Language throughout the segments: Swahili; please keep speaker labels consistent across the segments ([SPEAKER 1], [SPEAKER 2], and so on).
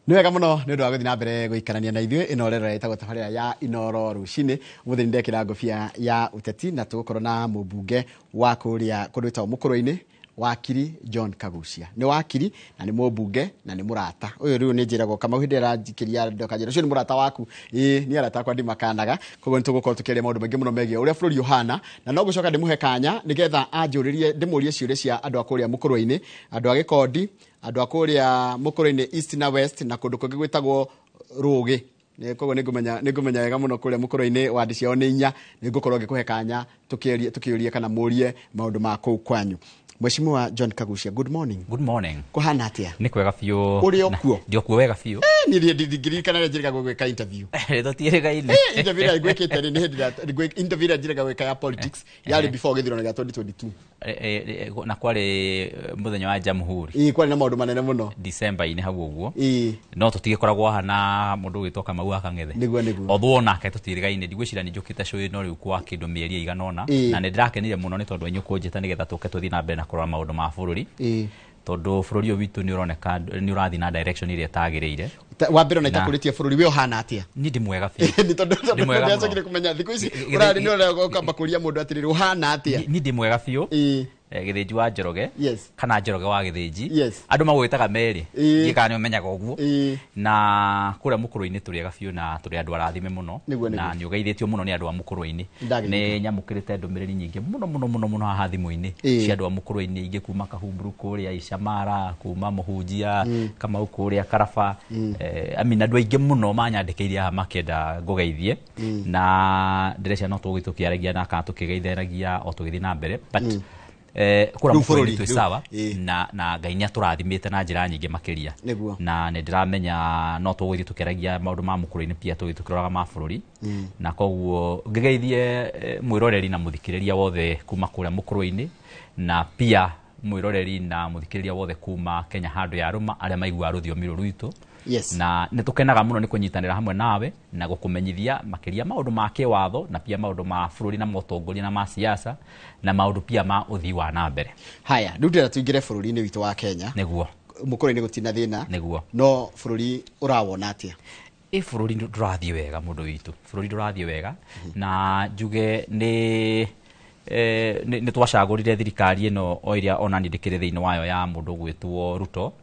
[SPEAKER 1] Nĩ wega mũno nĩ ũndũ wa gũthiĩ na mbere gũikarania na ithuĩ ĩno rero ĩtagwo tabarĩra ya Inooro Rũcinĩ. Ũmũthĩ ndekĩra ngũbia ya ũteti na tũgũkorwo na mũmbunge wa kũrĩa kũndũ gwĩtagwo Mũkũrũ-inĩ, wakiri John Kagucia. Nĩ wakiri na nĩ mũmbunge na nĩ mũrata. Ũyũ rĩu nĩ njĩragwo Kamau hĩndĩ aranjikĩria ndokanjĩra ũcio nĩ mũrata waku. Nĩ arata akwa ndimakanaga. Koguo nĩ tũgũkorwo tũkĩaria maũndũ maingĩ mũno megiĩ ũrĩa bũrũri ũhana, na no gũcoka ndĩmũhe kanya nĩgetha anjũrĩrie ndĩmũrie ciũria cia andũ a kũrĩa Mũkũrũ-inĩ, andũ a Gĩkondi, andũ a kũrĩa Mũkũrũ-inĩ East na West na kũndũ kũngĩ gwĩtagwo Rũgĩ. Koguo nĩngũmenya wega mũno kũrĩa Mũkũrũ-inĩ, wandi ciao nĩ 4. Nĩngũkorwo ngĩkũhe kanya tũkĩũrie kana mũrie maũndũ ma kũu kwanyu. Mheshimiwa John Kagucia, good morning.
[SPEAKER 2] Good morning.
[SPEAKER 1] Kuhana atia?
[SPEAKER 2] Nĩ kwega biũ.
[SPEAKER 1] Ũrĩ okuo?
[SPEAKER 2] Ndio kuo wega biũ.
[SPEAKER 1] Niĩ ndirikana rĩrĩa njĩrĩga gwĩka interview.
[SPEAKER 2] Tũtiĩrĩgaine.
[SPEAKER 1] Interview ĩrĩa gwĩkĩte nĩ hĩndĩ ĩrĩa interview ĩrĩa njĩrĩga gwĩka ya politics yarĩ before gĩthurano gĩa 2022.
[SPEAKER 2] Na kwarĩ mũthenya wa Jamhuri.
[SPEAKER 1] Kwarĩ na maũndũ manene mũno.
[SPEAKER 2] December-inĩ hau ũguo. No tũtigĩkoragwo hana mũndũ gwĩtwo Kamau Akang'ethe.
[SPEAKER 1] Nĩguo.
[SPEAKER 2] Although onake tũtiĩrĩgaine, ndigwĩciria nĩ njũkĩte show ĩno rĩu kwa kĩndũ mĩeri ĩigana ũna, na nĩ ndĩrakenire mũno nĩ tondũ inyuĩ kũnjĩta nĩgetha tũke tũthiĩ na mbere na kũrora maũndũ ma bũrũri. Tondũ bũrũri ũyũ witũ nĩ ũroneka nĩ ũrathiĩ na direction ĩrĩa ĩtagĩrĩire.
[SPEAKER 1] Wa mbere na itakũrĩtie bũrũri we ũhana atia?
[SPEAKER 2] Nĩ ndĩ mwega biũ.
[SPEAKER 1] Nĩ tondũ ndĩacokire kũmenya thikũ ici ũrarĩ nĩ ũrĩa ũkamba kũria mũndũ atĩrĩrĩ ũhana atia?
[SPEAKER 2] Nĩ ndĩ mwega biũ. Gĩthĩnji wa Njoroge kana Njoroge wa Gĩthĩnji, andũ magwĩtaga Merĩ, ngĩka nĩ ũmenyaga ũguo, na kũrĩa Mũkũrũ-inĩ tũrĩ ega biũ na tũrĩ andũ arathime mũno, na nĩ ũgeithĩtio mũno nĩ andũ a Mũkũrũ-inĩ. Nĩ nyamũkĩrĩte ndũmĩrĩri nyingĩ mũno haha thimũ-inĩ cia andũ a Mũkũrũ-inĩ, ingĩ kuma Kahumburu kũrĩa Icamara, kuma Mũhunjia, Kamau kũrĩa Karaba, amina andũ aingĩ mũno manyandĩkĩire haha makĩenda ngũgeithie, na ndĩreciria no tũgũthiĩ tũkĩaragia na kana tũkĩgeithanagia o tũgĩthiĩ na mbere, but kũrĩa Mũkũrũ-inĩ twĩ sawa na Ngai nĩ atũrathimĩte na njĩra nyingĩ makĩria, na nĩ ndĩramenya no tũgũthiĩ tũkĩaragia maũndũ ma Mũkũrũ-inĩ pia tũgĩthiĩ tũkĩroraga ma bũrũri, na koguo ngĩgeithie mwĩroreri na mũthikĩrĩria wothe kuma kũrĩa Mũkũrũ-inĩ, na pia mwĩroreri na mũthikĩrĩria wothe kuma Kenya handũ ya rũma arĩa maiguaga rũthiomi rũrũ rwitũ. Na nĩ tũkenaga mũno nĩ kũnyitanĩra hamwe nawe na gũkũmenyithia makĩria maũndũ ma kĩwatho na pia maũndũ ma bũrũri na mũtongoria na ma siasa na maũndũ pia ma ũthii wa na mbere.
[SPEAKER 1] Haya, rĩu ndĩrenda tũingĩre bũrũri-inĩ witũ wa Kenya.
[SPEAKER 2] Nĩguo.
[SPEAKER 1] Mũkũrũ-inĩ gũtirĩ na thĩna.
[SPEAKER 2] Nĩguo.
[SPEAKER 1] No bũrũri ũrawona atĩa?
[SPEAKER 2] Bũrũri ndũrathiĩ wega mũndũ witũ. Bũrũri ndũrathiĩ wega na njuge nĩ twacagũrire thirikari ĩno o ĩrĩa onani ndĩkĩrĩ thĩinĩ wayo ya mũndũ gwĩtwo Ruto,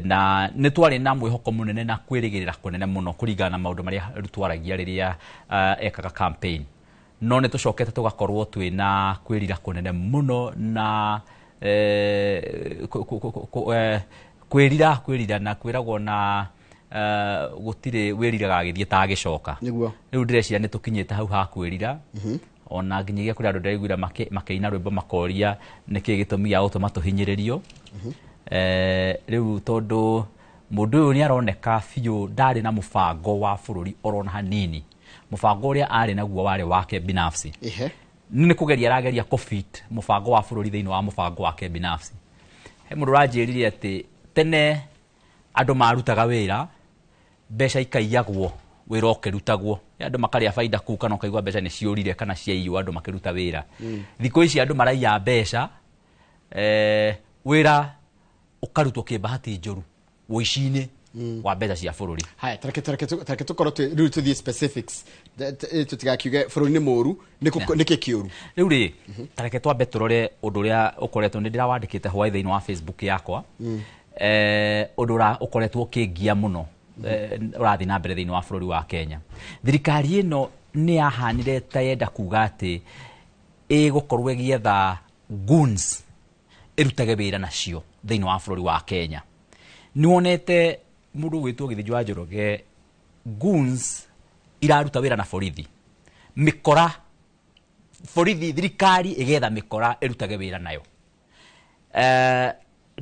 [SPEAKER 2] na nĩ twarĩ na mwĩhoko mũnene na kwĩrĩgĩrĩra kũnene mũno kũringana na maũndũ marĩa twaragia rĩrĩa ekaga campaign, no nĩ tũcokete tũgakorwo twĩ na kwĩrira kũnene mũno na kwĩrira na kwĩragwo na gũtirĩ wĩriraga agĩthiĩ tagĩcoka. Rĩu ndĩreciria nĩ tũkinyĩte hau ha kwĩrira, ona nginyagia kũrĩ andũ ndĩraiguire makĩina rwĩmbo makoria nĩkĩ gĩtũmi gĩa gũtũma tũhinyĩrĩrio. Rĩu tondũ mũndũ ũyũ nĩ aroneka biũ ndarĩ na mũbango wa bũrũri orona hanini. Mũbango ũrĩa arĩ naguo warĩ wake binafsi. Nĩ kũgeria arageria kũfit mũbango wa bũrũri thĩinĩ wa mũbango wake binafsi. He mũndũ ũranjĩrire atĩ tene andũ marutaga wĩra, mbeca ikaiyagwo wĩra ũkĩrutagwo, andũ makarĩa baida kuu kana ũkaigua mbeca nĩ ciũrire kana ciaiywo andũ makĩruta wĩra. Thikũ ici andũ maraiya mbeca, wĩra ũkarutwo kĩbahati njũru ũici-inĩ wa mbeca cia bũrũri.
[SPEAKER 1] Haya, tareke tũkorwo rĩu tũthiĩ specifics, tũtigakiuge bũrũri nĩ mũũru nĩkĩ kĩũru. Rĩu
[SPEAKER 2] rĩ, tareke twambe tũrore ũndũ ũrĩa ũkoretwo nĩ ndĩrawandĩkĩte hwaĩ thĩinĩ wa Facebook yakwa, ũndũ ũkoretwo ũkĩngia mũno ũrathiĩ na mbere thĩinĩ wa bũrũri wa Kenya. Thirikari ĩno nĩ yahanire ta yenda kuga atĩ ĩgũkorwo ĩgĩetha goons ĩrutage wĩra nacio thĩinĩ wa bũrũri wa Kenya. Nĩ wonete mũndũ gwĩtwo Gĩthĩnji wa Njoroge, goons iraruta wĩra na borithi, mĩkora borithi, thirikari ĩgetha mĩkora ĩrutage wĩra nayo.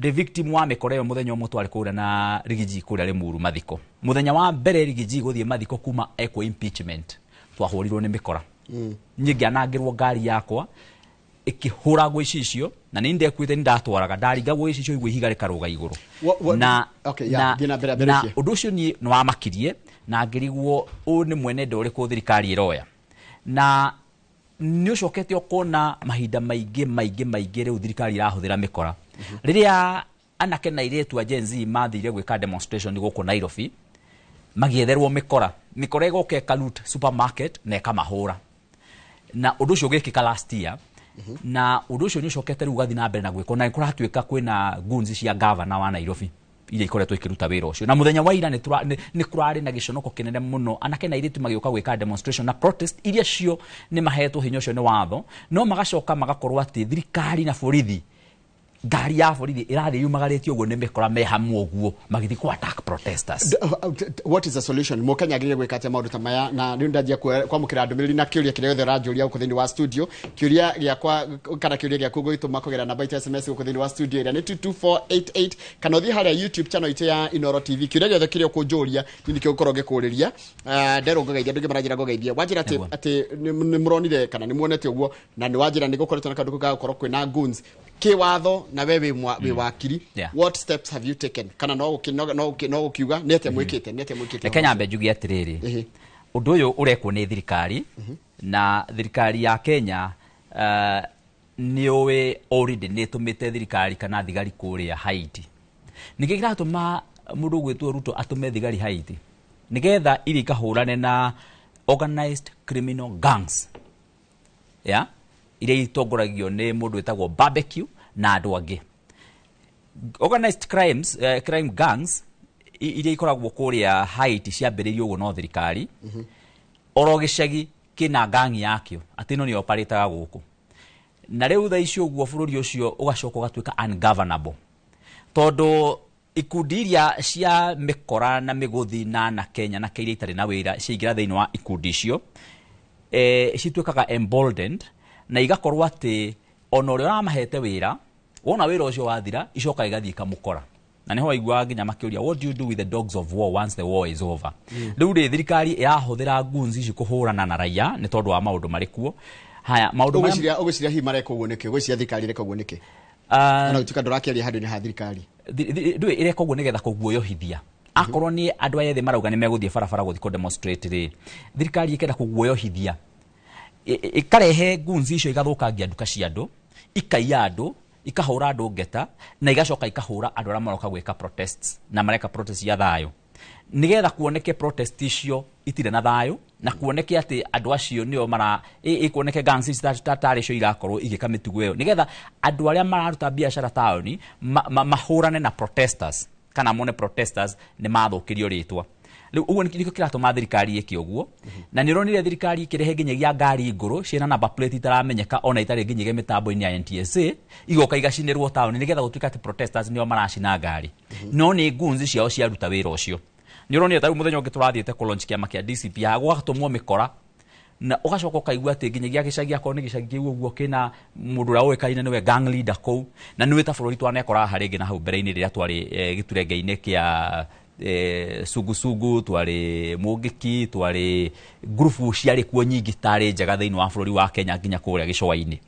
[SPEAKER 2] The victim wa mĩkora ĩyo mũthenya ũmwe twarĩ kũrĩa na Rigiji kũrĩa Limuru mathiko. Mũthenya wa mbere Rigiji gũthiĩ mathiko kuma ekwo impeachment, twahũrirwo nĩ mĩkora. Niĩ ngĩanangĩrwo ngari yakwa ikihuragwo icicio, na nĩ ndekuite nĩ ndatwaraga ndaringagwo icicio igwe ihiga rĩkarũga igũrũ. Na ũndũ ũcio nĩ wamakirie na ngĩrigwo ũũ nĩ mwene ndũrĩkũ thirikari ĩroya. Na nĩ ũcokete ũkona mahinda maingĩ rĩu thirikari irahũthĩra mĩkora. Rĩrĩa anake na iretu a Gen Z mathire gwika demonstration guku Nairobi magietherwo mikora igoka ikalut supermarket na ikamahura na undu ucio ugikika last year na undu ucio nyucokete riu gathi na mbere na gwiko na kuratuika kwina gunzi cia governor wa Nairobi ile ikoretwo ikiruta wira ucio na muthenya wa ira ni kurari na giconoko kinene muno anake na iretu magioka gwika demonstration na protest iria cio ni mahetwo hinya ucio ni watho no magacoka magakorwo ati thirikari na borithi gari ya borithi irathi yumagaritio uguo ni mikora me hamwe uguo magithi ku attack protesters.
[SPEAKER 1] What is the solution? Mukenya agire gwika atia maundu ta maya na ni ndajia kwa mukira ndumiriri na kiuria kire yothe radio uko thini wa studio kiuria giakwa kana kiuria giaku goituma kugera namba ita SMS uko thini wa studio ira ni 22488 kana uthi haria YouTube channel ite ya Inoro TV kiuria giothe kire kunjuria ni kio ukoro gikuriria ndero ngogeithia ndugi marajira ngogeithia wajira ati ni muronire kana ni muonete uguo na ni wajira ni gukoretwo na kandu gakorwo kwina goons kiwatho na wewe wakiri what steps have you taken kana no ukiuga nete mwikite
[SPEAKER 2] Kenya mbe jugi atiriri undu uyu urekwo ni thirikari na thirikari ya Kenya niwe already nitumite thirikari kana thigari kuria Haiti nikiratuma mundu gwitwo Ruto atume thigari Haiti nigetha iri kahurane na organized criminal gangs ile itongoragio ni mundu etagwo barbecue na andu angi organized crime gangs ile ikoragwo kuria Haiti ciambiririo uguo no thirikari oro gicagi kina gangi yakio atino ni operataga guku na riu tha icio uguo bururi ucio ugacoka ugatuika ungovernable tondu ikundi iria cia mikora na miguthi na Kenya na Kenya itari na wira ciingira thiini wa ikundi icio cituikaga emboldened na igakorwo ati ona uri ramahete wira wona wira ucio wathira icoka igathii kamukora na niho igwa nginya makiuria what do you do with the dogs of war once the war is over riu ri thirikari irahuthira gunzi ici kuhurana na raia ni tondu wa maundu marikuo haya maundu
[SPEAKER 1] ugiciria hi mareka uguo niki ugiciria thirikari reka uguo niki ana utika ndurakiaria handu ni ha thirikari
[SPEAKER 2] ndu ireka uguo nigetha kuguoyohithia akorwo ni andu ayethe marauga ni meguthie barabara guthii ku demonstrate ri thirikari ikenda kuguoyohithia ikarehe gunzi icio igathukangia nduka cia andu ikaiya andu ikahura andu ngeta na igacoka ikahura andu ara maroka gwika protests na mareka protest ya thayo nigetha kuoneke protest icio itire na thayo na kuoneke ati andu acio nio mara ikuoneke gangs icio cio irakorwo igika mitugo iyo nigetha andu aria mararuta biashara taoni mahurane na protesters kana mone protesters ni mathukirio ritwa riu uguo nikio kiratuma thirikari iki uguo na nironire thirikari ikirehe nginyagia ngari nguru ciena number plate itaramenyeka ona itari nginyagia mitambo-ini ya NTSA igoka igacinirwo taoni nigetha gutuika ati protesters nio maracina ngari no ni gunzi ciao ciaruta wira ucio nironire ta muthenya ungi turathiete ku launch kiama kia DCP gwatumwo mikora na ugacoka ukaigua ati nginyagia gicagi akoro ni gicagi kiu uguo kina mundu ra uikaine niwe gang leader kou na niwe ta bururi twanekora haringi na hau mbere-ini riria twari giturenge-ini kia sugusugu twari mugiki twari grupu ciari kuo nyingi tari njega thiini wa bururi wa Kenya nginya kuria gicwa-ini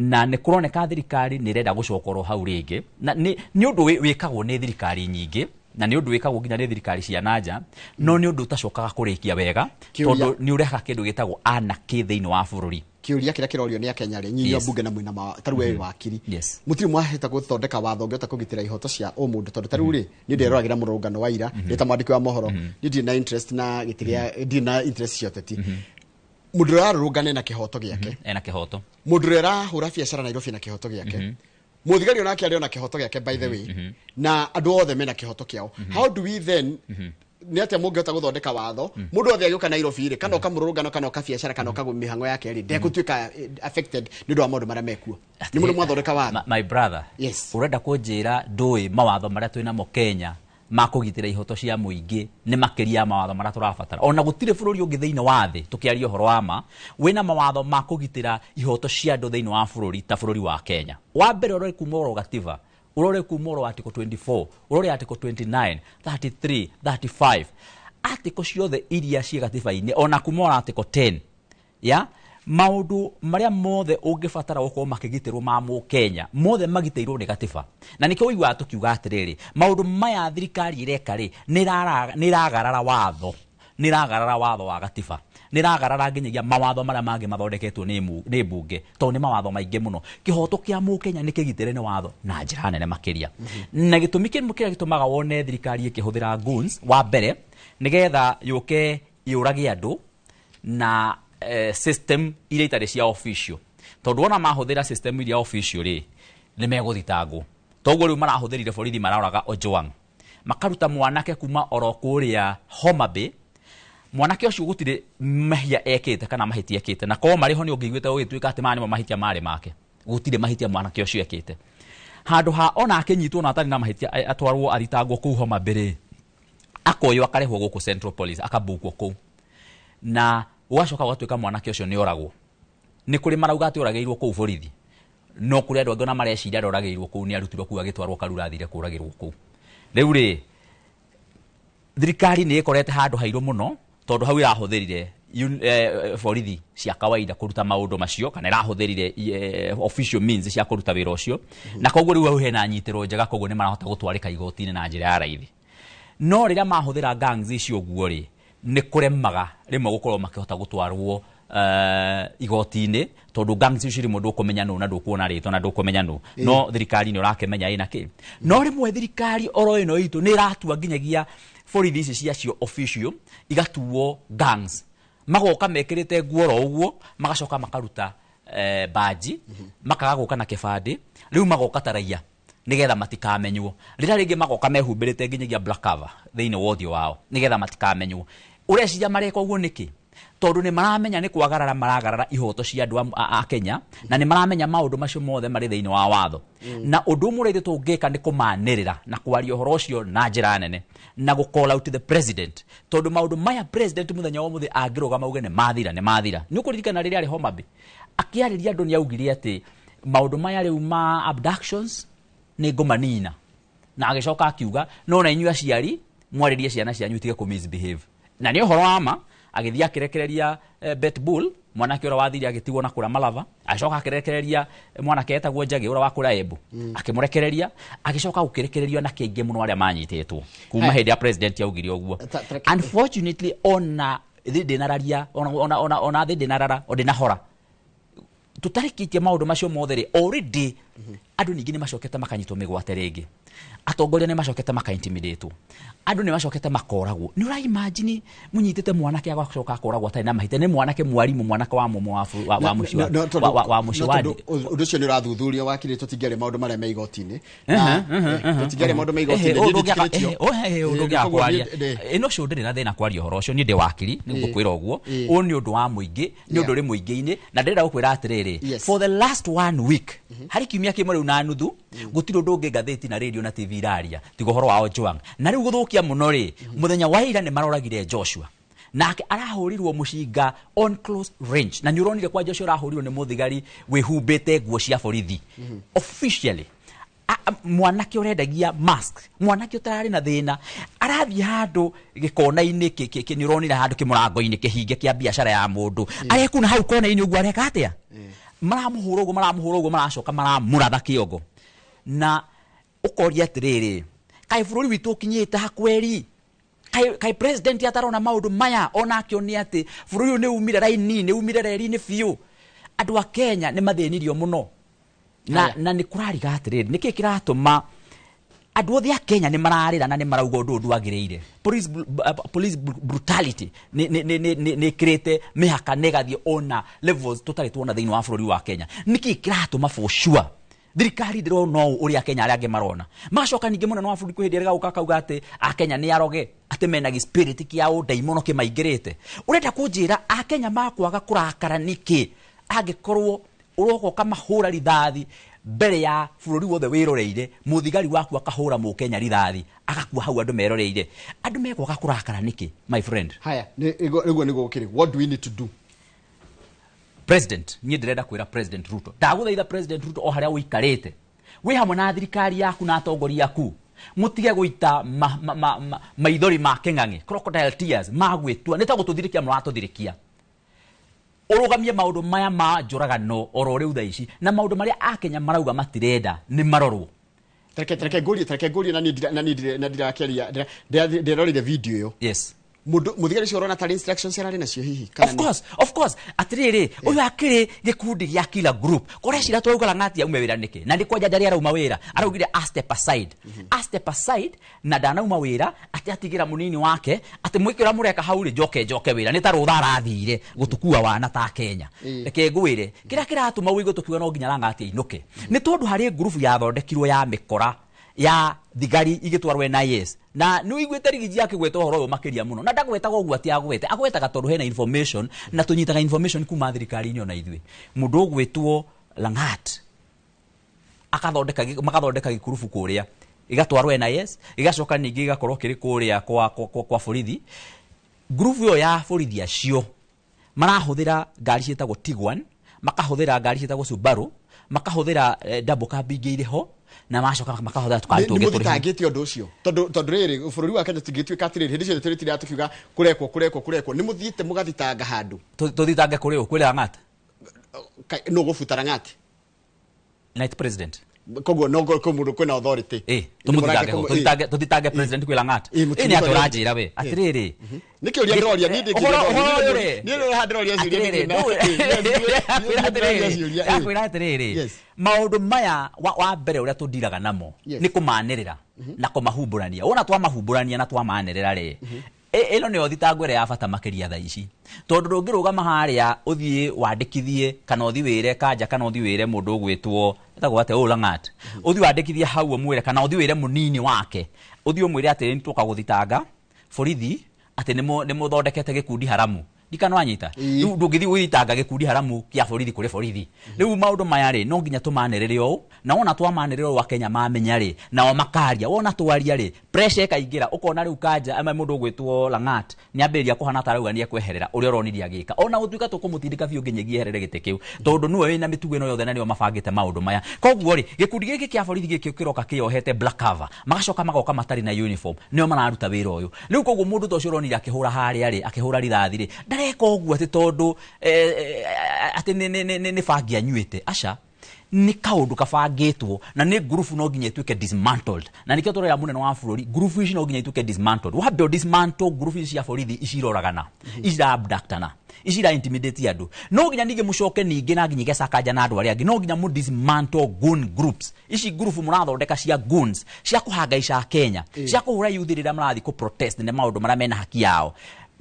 [SPEAKER 2] na ni kuroneka thirikari ni renda gucokorwo hau ringi na ni undu wikagwo ni thirikari nyingi na ni undu wikagwo nginya ni thirikari cia nanja no ni undu utacokaga kurikia wega tondu ni ureha kindu gitagwo anaki thiini wa bururi
[SPEAKER 1] kiuria kira kirorio ni Kenya ri nyinyi bunge na mwina taruwe wakiri mutiri mwaheta guthondeka watho ngiota kugitira ihoto cia umundu tondu taru ri ni nderoragira murungano wa ira ni ta mwandiki wa mohoro ni ndi na interest na gitiria ndi na interest cia teti mundu ararungane na kihoto giake
[SPEAKER 2] ena kihoto
[SPEAKER 1] mundu arahura biashara Nairobi na kihoto giake muthigari onake ari ona kihoto giake by the way na andu othe mena kihoto kiao how do we then ni atia mungehota guthondeka watho mundu othe agioka Nairobi ri kana ukamurungano kana ukabiashara kana ukagu mihango yake ri ndekutuika affected ni ndu wa maundu maria mekuo ni mundu mwathondeka watho
[SPEAKER 2] my brother urenda kunjira ndui mawatho maria twina mo Kenya makugitira ihoto cia muingi ni makiria mawatho maria turabatara ona gutire bururi ungi thiini wa thi tukiaria uhoro wa ma wina mawatho makugitira ihoto cia andu thiini wa bururi ta bururi wa Kenya wa mbere urore kumoro gativa urore kumoro article 24 urore article 29 33 35 article ciothe iria cia gatiba-ini ona kumoro article 10 ya maundu maria mothe ungibatara gukorwo makigitirwo ma mu Kenya mothe magiteirwo ni gatiba na nikio igwa tukiuga atiriri maundu maya thirikari ireka ri ni ragarara watho niragarara watho wa gatiba niragarara nginyagia mawatho maria mangi mathondeketwo ni mbunge to ni mawatho maingi muno kihoto kia Mukenya ni kigitire ni watho na njira nene makiria na gitumi kiria gitumaga wone thirikari ikihuthira goons wa mbere nigetha yuke iurage andu na system iria itari cia official tondu ona mahuthira system iria official ri ni meguthitangwo toguo riu marahuthirire borithi marauraga Ojwang makaruta mwanake kuma orokuria Homa Bay mwanake ucio gutire mahia ekete kana mahitia ekete na ko mariho ni ungiguite ugituika ati mani mahitia mari make gutire mahitia mwanake ucio ekete handu ha ona akenyitwo na atari na mahitia atwarwo aritangwo ku Homa Bay akoyo akarehwo guku Central Police akabukwo ku na ugacoka gwatuika mwanake ucio ni oragwo ni kuri marauga ati orageirwo ku borithi no kuri andu angona mareciria orageirwo ku ni arutirwo ku agitwarwo karura thire kuragirwo ku riu ri thirikari ni ikorete handu hairu muno tondu hau irahuthirire borithi cia kawaida kuruta maundu macio kana irahuthirire official means cia kuruta wira ucio na koguo riu hau hena nyitiro njega koguo ni marahota gutwarika igoti-ini na njira ya raithi no rira mahuthira gangs icio guo ri ni kuremaga rimwe gukorwo makihota gutwarwo igoti-ini tondu gangs icio rimwe ndukumenya nu na ndukuona rito na ndukumenya nu no thirikari ni urakemenya ina ki no rimwe thirikari oro ino itu ni iratua nginyagia borithi ici ciacio official igatuo gangs magoka mekirite nguo ro uguo magacoka makaruta baji makaga guka na kibandi riu magoka taraia nigetha matikamenywo rira ringi magoka mehumbirite nginyagia black cover thiini wothio wao nigetha matikamenywo ureciria mareka uguo niki tondu ni maramenya ni kwagarara maragarara ihoto cia andu a Kenya na ni maramenya maundu macio mothe mari thiini wa watho na undu muraithe tungika ni kumanirira na kwaria horo ucio na njira nene na call out to the president tondu maundu maya president muthenya wa muthi angiruga mauge ni mathira ni ukuririkana riri ari Homa Bay akiariria andu ni augire ati maundu maya riu ma abductions ni ngomanina na agicoka akiuga no na inyu aciari mwaririe ciana cianyu tige ku misbehave na ni horo ama agithia akirekereria Betbull mwanake ura wathiri agitigwo na kura Malava agicoka akirekereria mwanake etagwo Njagi ura wakura Embu akimurekereria agicoka gukirekererio na kingi muno aria manyitetwo kuma hindi ya president yaugire uguo unfortunately ona dinararia ona dinarara odinahora tutarikitie maundu macio mothe already andu ningi ni macokete makanyitwo migwate ringi atongoria ni macokete makaintimidate andu ni macokete makoragwo ni ura imagine munyitete mwanake agacoka akoragwo atari na mahite ni mwanake mwarimu mwanake wa mumu wa mushi wa mushwadi
[SPEAKER 1] undu cio ni urathuthuria wakiri tutingere maundu maria me igoti-ini tutingere maundu me igoti-ini
[SPEAKER 2] undu gya kwaria ino cio ndiri na thina kwaria horo cio ni ndi wakiri ni ngukwira uguo u ni undu wa muingi ni undu ri muingi-ini na ndira gukwira atiriri for the last 1 week hari kiumia kimwe riu na nuthu gutiro ndungi gatheti na radio na TV iraria tigo horo wa Ojwang na riu guthukia muno ri muthenya wa ira ni maroragire Joshua nake arahurirwo mushinga on close range na nyuronire kwa Joshua arahurirwo ni muthigari wihumbite nguo cia borithi officially mwanake urendagia mask mwanake utarari na thina arathie handu gikona-ini nyuronire handu kimurango-ini kihinge kia biashara ya mundu arekuna hau kona-ini uguo areka atia maramuhura uguo maracoka maramuratha kiongo na ukoria atiriri kai bururi witu kinyite hakweri kai president atarona maundu maya ona akioni ati bururi ni umire raini ni umire reri-ini fiu andu a Kenya ni mathinirio muno na ni kurariga atiriri niki kiratuma andu othe a Kenya ni mararira na ni marauga undu ndwagiriire police brutality ni create mihaka negathie ona levels tutari tuona thiini wa bururi wa Kenya niki kiratuma for sure thirikari ndiro no uri a Kenya aria ange marona macoka ningi muno no bururi kuhindia gauka kauga ati a Kenya ni aroge ati mena spirit kia undaimono kimaingirite urenda kunjira a Kenya makwaga kurakara niki angikorwo uroko kama hura rithathi mbere ya bururi wothe wiroreire muthigari waku akahura mu Kenya rithathi agakua hau andu meroreire andu mekwaga kurakara niki my friend
[SPEAKER 1] haya niguo nigukiri what do we need to do
[SPEAKER 2] president ni ndirenda kwira president Ruto ndaguthaitha president Ruto o haria wikarite wi hamwe na thirikari yaku na atongoria yaku mutige guita maithori ma keng'ang'i crocodile tears magwitua nitagututhirikia muratuthirikia urugamie maundu maya ma njuragano oro riu thaici na maundu maria a Kenya marauga matirenda ni marorwo
[SPEAKER 1] Treke nguri na ndirakeria ndirorire video yo
[SPEAKER 2] yes
[SPEAKER 1] muthigari cio rona tari instructions yarari nacio hihi
[SPEAKER 2] of course atiriri uyu akiri gikundi gya kila group kore cira twauga ngati aume wira niki na ndiko jajari arauma wira araugire a step aside na danauma wira ati atigira munini wake ati mwikira mureka hauri joke wira ni tarutha arathire gutukua wana ta Kenya reke ngwire kira kiratuma wigo tukiwa no nginya ranga ati inuke ni tondu hari group ya thondekirwo ya mikora ya thigari igitwarwo NIS na ni igwete rigiji yake gweta horo yo makiria muno na ndagweta go gwati agwete agwetaga tondu hena information na tunyitaga information kuma thirikari inyo na ithwe mundu gwetwo Langat makathondeka gikurufu kuria igatwarwo NIS igacoka ningi igakorwo kiri kuria kwa borithi group yo ya borithi acio marahuthira ngari cietagwo Tiguan makahuthira ngari cietagwo Subaru makahuthira double cab ingiriho na macoka makahothera tukarito
[SPEAKER 1] gituri ni mutitangite undu ucio tondu riri bururi wa Kenya tingitwe katiriri hindi cio tiri atukiuga kurekwo ni muthiite mugathitanga handu
[SPEAKER 2] tuthitange kuri ukwira Ng'ata
[SPEAKER 1] no gufutara Ng'ati
[SPEAKER 2] night president
[SPEAKER 1] koguo no mundu kwina authority
[SPEAKER 2] tuthitange president kwira Ng'ata ni aturajira we atiriri
[SPEAKER 1] niki uria ndoria ni ndirioria
[SPEAKER 2] akwira atiriri maundu maya wa mbere uria tudiraga namo ni kumanirira na kumahumburania wona twamahumburania na twamanirira ri ino ni othitangwere ya bata makiria tha ici tondu ndungirugama haria uthie wandikithie kana uthi wire kanja kana uthi wire mundu ugwitwo etagwo ate Lang'at uthi wandikithie hau umwire kana uthi wire munini wake uthi umwire ati nituka guthitanga borithi ati ni muthondekete gikundi haramu dikano anyita ndungithi withitanga gikundi haramu kia borithi kuri borithi riu maundu maya ri no nginya tumanirire o na wona twamanirire wa Kenya mamenya ri nao makaria wona twaria ri pressure kaingira ukona riu kanja ama mundu gwitwo Lang'at ni ambiria kuhana tarauga ni ekweherera uria roniri agika ona gutuika tukumutindika biu nginyagia herere gite kiu tondu niwe wina mitugo ino yothe na niyo mabangite maundu maya koguo ri gikundi giki kia borithi giki kiroka kiohete black cover magacoka magoka matari na uniform niyo mararuta wira uyu riu koguo mundu tocio roniri akihura haria ri akihura rithathi ri ndareka uguo ati tondu ati ni bangi anyuite aca ni kaundu kabangitwo na ni group no nginya ituike dismantled na nikio torera munene wa bururi group ici no nginya ituike dismantled wa build dismantle group ici cia borithi iciroragana icira abductana icira intimidate andu no nginya ninge mucoke ninge na nginya gecakanja na andu aria angi no nginya mu dismantle goon groups ici group murathondeka cia goons cia kuhangaica Kenya cia kuhura youth rira marathi ku protest ne maundu mara mena haki yao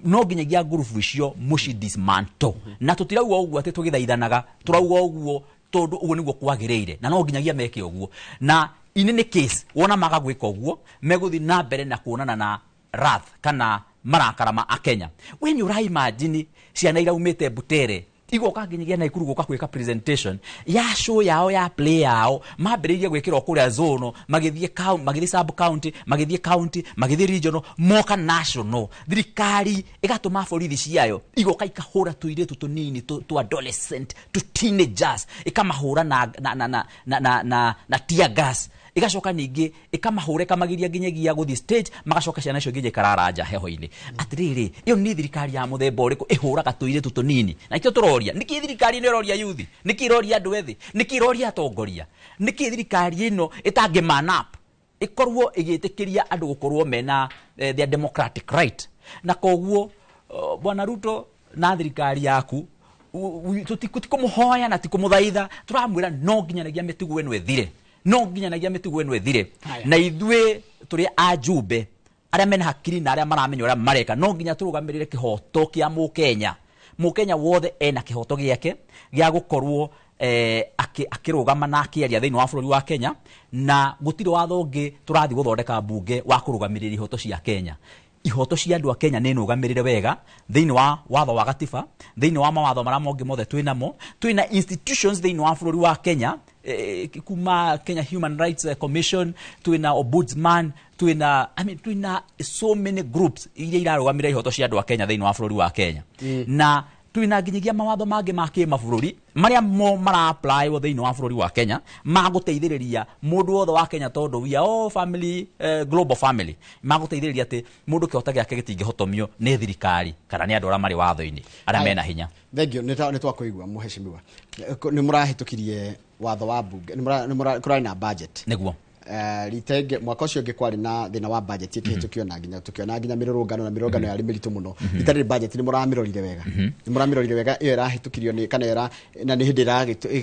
[SPEAKER 2] no nginyagia group icio muci dismantle na tutirauga uguo ati tugithaithanaga turauga uguo tondu uguo niguo kwagiriire na no nginyagia meke uguo na inene case wona maga gwika uguo meguthi na mbere na kuonana na wrath kana marakara ma Kenya when you imagine ciana iraumite Butere igoka nginyagia na ikuru goka kwika presentation ya show yao ya play yao mambiririe gwikira okuria zone magithie sub county magithie regional moka national thirikari igatuma borithi ciayo igoka ikahura tuire tunini tu adolescent tu teenagers ikamahura na tear gas igacoka ningi ikamahure kamagiria nginyagia guthi stage magacoka ciana icio nginye kararanja heho-ini atiriri iyo ni thirikari ya muthemba uriku ihuraga tuire tunini na ikio turoria niki thirikari ni roria youth niki roria andu ethi niki roria atongoria niki thirikari ino itange man up ikorwo igitikiria andu gukorwo mena their democratic right na koguo bwana Ruto na thirikari yaku tutikumuhoya na tikumuthaitha turamwira no nginyanagia mitugo eno ethire no nginyanagia mitugo eno ethire na ithwe turi ajumbe aria mena hakiri na aria maramenya uria mareka no nginya turugamirire kihoto kia mukenya wothe ena kihoto giake gia gukorwo akirugama na akiaria thiini wa bururi wa Kenya na gutire watho ungi turathi guthondeka bunge wa kurugamirira ihoto cia Kenya ihoto cia andu a Kenya ni nugamirire wega thiini wa watho wa gatiba thiini wa mawatho mara mongi mothe twina institutions thiini wa bururi wa Kenya kuma Kenya Human Rights Commission twina ombudsman twina so many groups iria irarugamira ihoto cia andu a Kenya thiini wa bururi wa Kenya na twina nginyagia mawatho mangi ma kimabũrũri maria mara apply wo thiini wa bururi wa Kenya maguteithiriria mundu wothe wa Kenya tondu we are family global family maguteithiriria ati mundu kihota giake gitingihotomio ni thirikari kana ni andu aria mari watho-ini aria mena hinya
[SPEAKER 1] thengio ni twakuigua muheshimiwa ni murahitukirie watho wa bunge ni kurari na budget
[SPEAKER 2] niguo
[SPEAKER 1] ritenge mwaka ucio ngikwari na thina wa budget ikihitukio na nginya tukiona nginya mirurungano na mirurungano yari miritu muno itari budget ni muramirorire wega ni muramirorire wega iyo irahitukirio ni kana era na ni hindi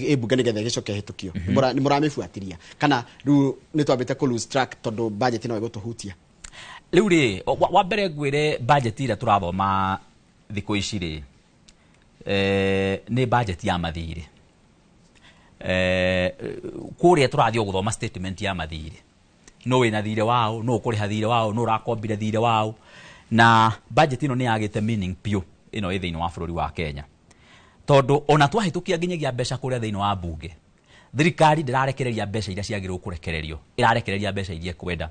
[SPEAKER 1] ibunge ni gethe gicoke hitukio ni muramifuatiria kana ru ni twambite ku lose track tondu budget no igutuhutia
[SPEAKER 2] riu ri wa mbere ngwire budget ira turathoma thiku ici ri ni budget ya mathiri kuria turathio guthoma statement ya mathiri no wina thire wao no kuriha thire wao no rakombire thire wao na budget ino ni yagite meaning pio ino ithiini wa bururi wa Kenya tondu ona twahitukia nginyagia mbeca kuria thiini wa bunge thirikari ndirarekereria mbeca iria ciagirwo kurekererio irarekereria mbeca iria kwenda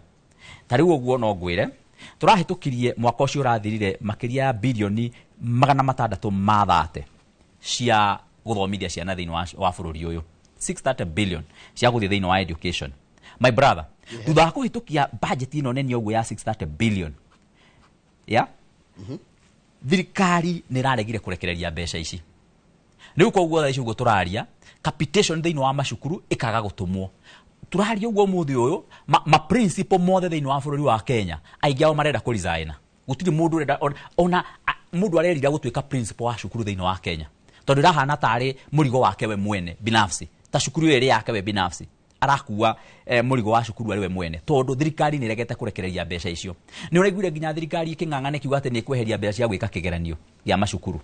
[SPEAKER 2] tari uguo no ngwire turahitukirie mwaka ucio urathirire makiria bilioni 630 cia guthomithia ciana thiini wa bururi uyu 630 billion cia guthie thiini wa education my brother thutha wa kuhitukia budget ino nene uguo ya 630 billion thirikari ni raregire kurekereria mbeca ici riu koguo tha ici uguo turaria capitation thiini wa macukuru ikaga gutumwo turaria uguo muthi uyu ma principle mothe thiini wa bururi wa Kenya aingi ao marenda ku resign gutiri mundu renda ona mundu arerira gutuika principal wa cukuru thiini wa Kenya tondu rahana tari murigo wake we mwene binafsi ta cukuru iri yake we binafsi arakuwa murigo wa cukuru ari we mwene tondu thirikari ni regete kurekereria mbeca icio ni uraiguire nginya thirikari iking'ang'ane kiuga ati ni kweheria mbeca cia gwika kigeranio ya macukuru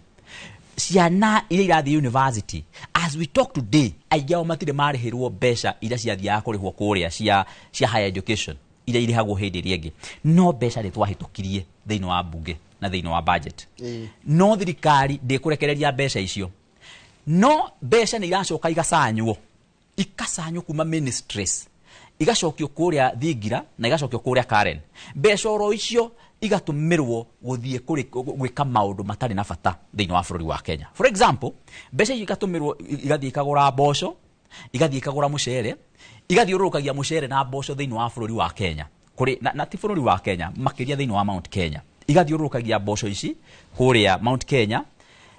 [SPEAKER 2] ciana iria irathi university as we talk today aingi ao matire marihirwo mbeca iria ciathiaga kurihwo kuria cia higher education iria irihagwo hindi iria ingi no mbeca ri twahitukirie thiini wa bunge na thiini wa budget no thirikari ndikurekereria mbeca icio no mbeca ni iracoka igacanywo kuma ministries igacokio kuria thingira na igacokio kuria Karen mbeca oro icio igatumirwo guthie gwika maundu matari na bata thiini wa bururi wa Kenya for example mbeca igatumirwo igathie ikagura mboco igathie ikagura mucere igathiurukagia mucere na mboco thiini wa bururi wa Kenya kuri na ti bururi wa Kenya makiria thiini wa Mount Kenya igathiurukagia mboco ici kuria Mount Kenya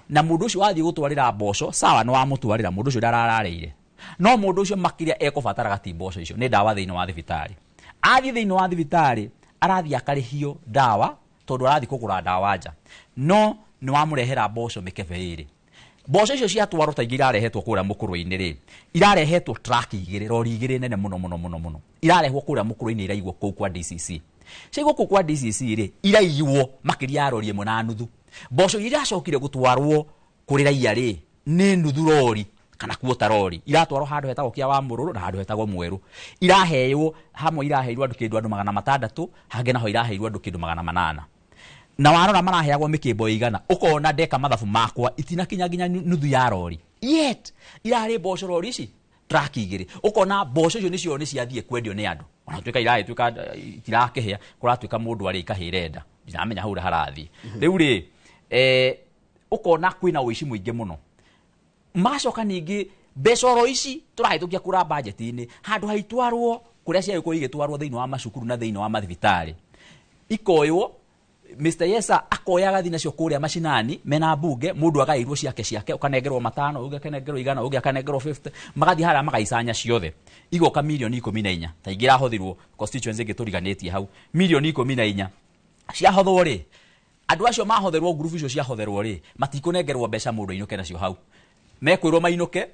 [SPEAKER 2] na mundu ucio wathie gutwarira mboco sawa no amutwarira mundu ucio ndarararire no mundu ucio makiria ekubatara gati mboco icio ni dawa thiini wa thibitari athie thiini wa thibitari arathie akarihio dawa tondu arathie kugura dawa nja no ni wamurehera mboco mikebe iri mboco icio ciatwarwo ta ingira rehetwo kuria mukuru-ini ri irarehetwo truck igire rori igire nene muno irarehwo kuria mukuru-ini iraigwo kuu kwa DCC cigo kuu kwa DCC ri iraigwo makiria rori imwe na nuthu mboco iracokire gutwarwo kuri raia ri ni nuthu rori kana kuota rori iratwarwo handu hetagwo kia wa Mururu na handu hetagwo Mweru iraheywo hamwe iraheirwo andu kindu 600 hange naho iraheirwo andu kindu 800 na warora maraheyagwo mikimbo igana ukona ndeka mathabu makwa itina kinya nuthu ya rori yet irari mboco rori ici truck igire ukona mboco icio nicio ni ciathie kwendio ni andu ona twika irahetuka tirakehia kuratwika mundu ari ikahirenda ndinamenya hau harathi riu ri ukona kwina uici muingi muno macoka ningi mbeca ici turahitukia kura budget-ini handu haitwarwo kuria cia yuko igitwarwo thiini wa macukuru na thiini wa mathibitari ikoywo Mr. Yesa akoya gathi nacio kuria macinani mena bunge mundu agairwo ciake ukanengerwo 5 ugakenengerwo 100 ugakenengerwo 50 magathi hara magaicanya ciothe igoka milioni 14 ta ingira hothirwo constituency gituriganitie hau milioni 14 cia hothwo ri andu acio mahotherwo group icio cia hotherwo ri matikunengerwo mbeca mundu inuke nacio hau mekwirwo mainuke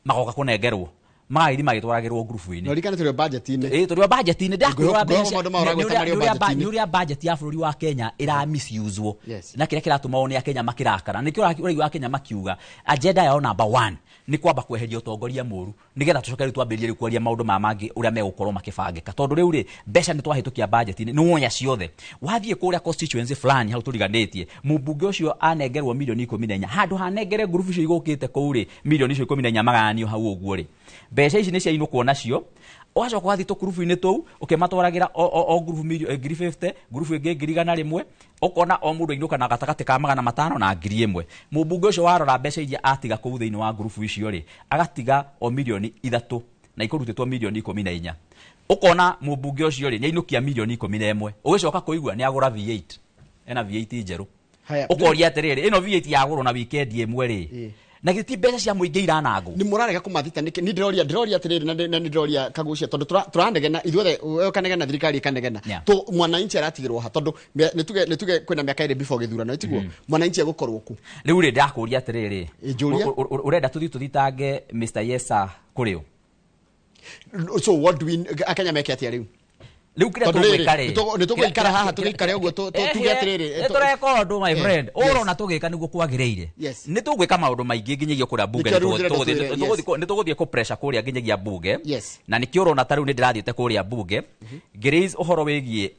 [SPEAKER 2] magoka kunengerwo mairi magitwaragirwo group-ini
[SPEAKER 1] no rikana turi budget-ini
[SPEAKER 2] turi budget-ini ndakwira mbeca nyuria budget ya bururi wa Kenya ira misuse-wo na kire kiratuma one ya Kenya makirakara nikio uraiwa wa Kenya makiuga agenda yao number 1 ni kwamba kweheria utongoria muru nigetha tucoke twambirie kwaria maundu mamangi uria megukorwo makibangika tondu riu ri mbeca ni twahitukia budget-ini ni wonya ciothe wathie kuria constituency fulani hau turiganitie mubunge ucio anengerwo milioni 14 handu hanengere group icio igukite kou ri milioni 14 maganio hau uguo ri mbeca ici ni cia inukwo nacio wacoka wathi to group-ini tou ukimatwaragira o group 50 group ingi 100 ukona o mundu inuka na gatagati ka 500 na 1000 mubunge ucio warora mbeca iria atiga kuu thiini wa group icio ri agatiga o milioni 3 na ikurutitwo milioni 14 ukona mubunge ucio ri ni inukia milioni 11 ugicoka kuigua ni agura V8 ena V8 njeru ukoria atiriri ino V8 yagurwo na weekend imwe ri na giti mbeca cia muingi iranangu
[SPEAKER 1] ni murarega kumathita ni ndiroria atiriri na ndiroria kagucia tondu turandegena ithuothe kanegena thirikari kanegena to mwananchi aratigirwo ha tondu nituge kwina miaka iri before githurano itiguo mwananchi agukorwo ku
[SPEAKER 2] riu ri ndakuria atiriri urenda tuthitange Mr. Yesa kurio
[SPEAKER 1] so what do we akanya meke atia riu
[SPEAKER 2] riu kira tugwikare
[SPEAKER 1] nitugwikara haha tugikare uguo tuge atiriri
[SPEAKER 2] tureka undu my friend urona tugika niguo kwagiriire nitugwika maundu maingi nginyagia kuria bunge nituguthie ku pressure kuria nginyagia bunge na nikio urona tariu ni ndirathiete kuria bunge ngiraise uhoro wigie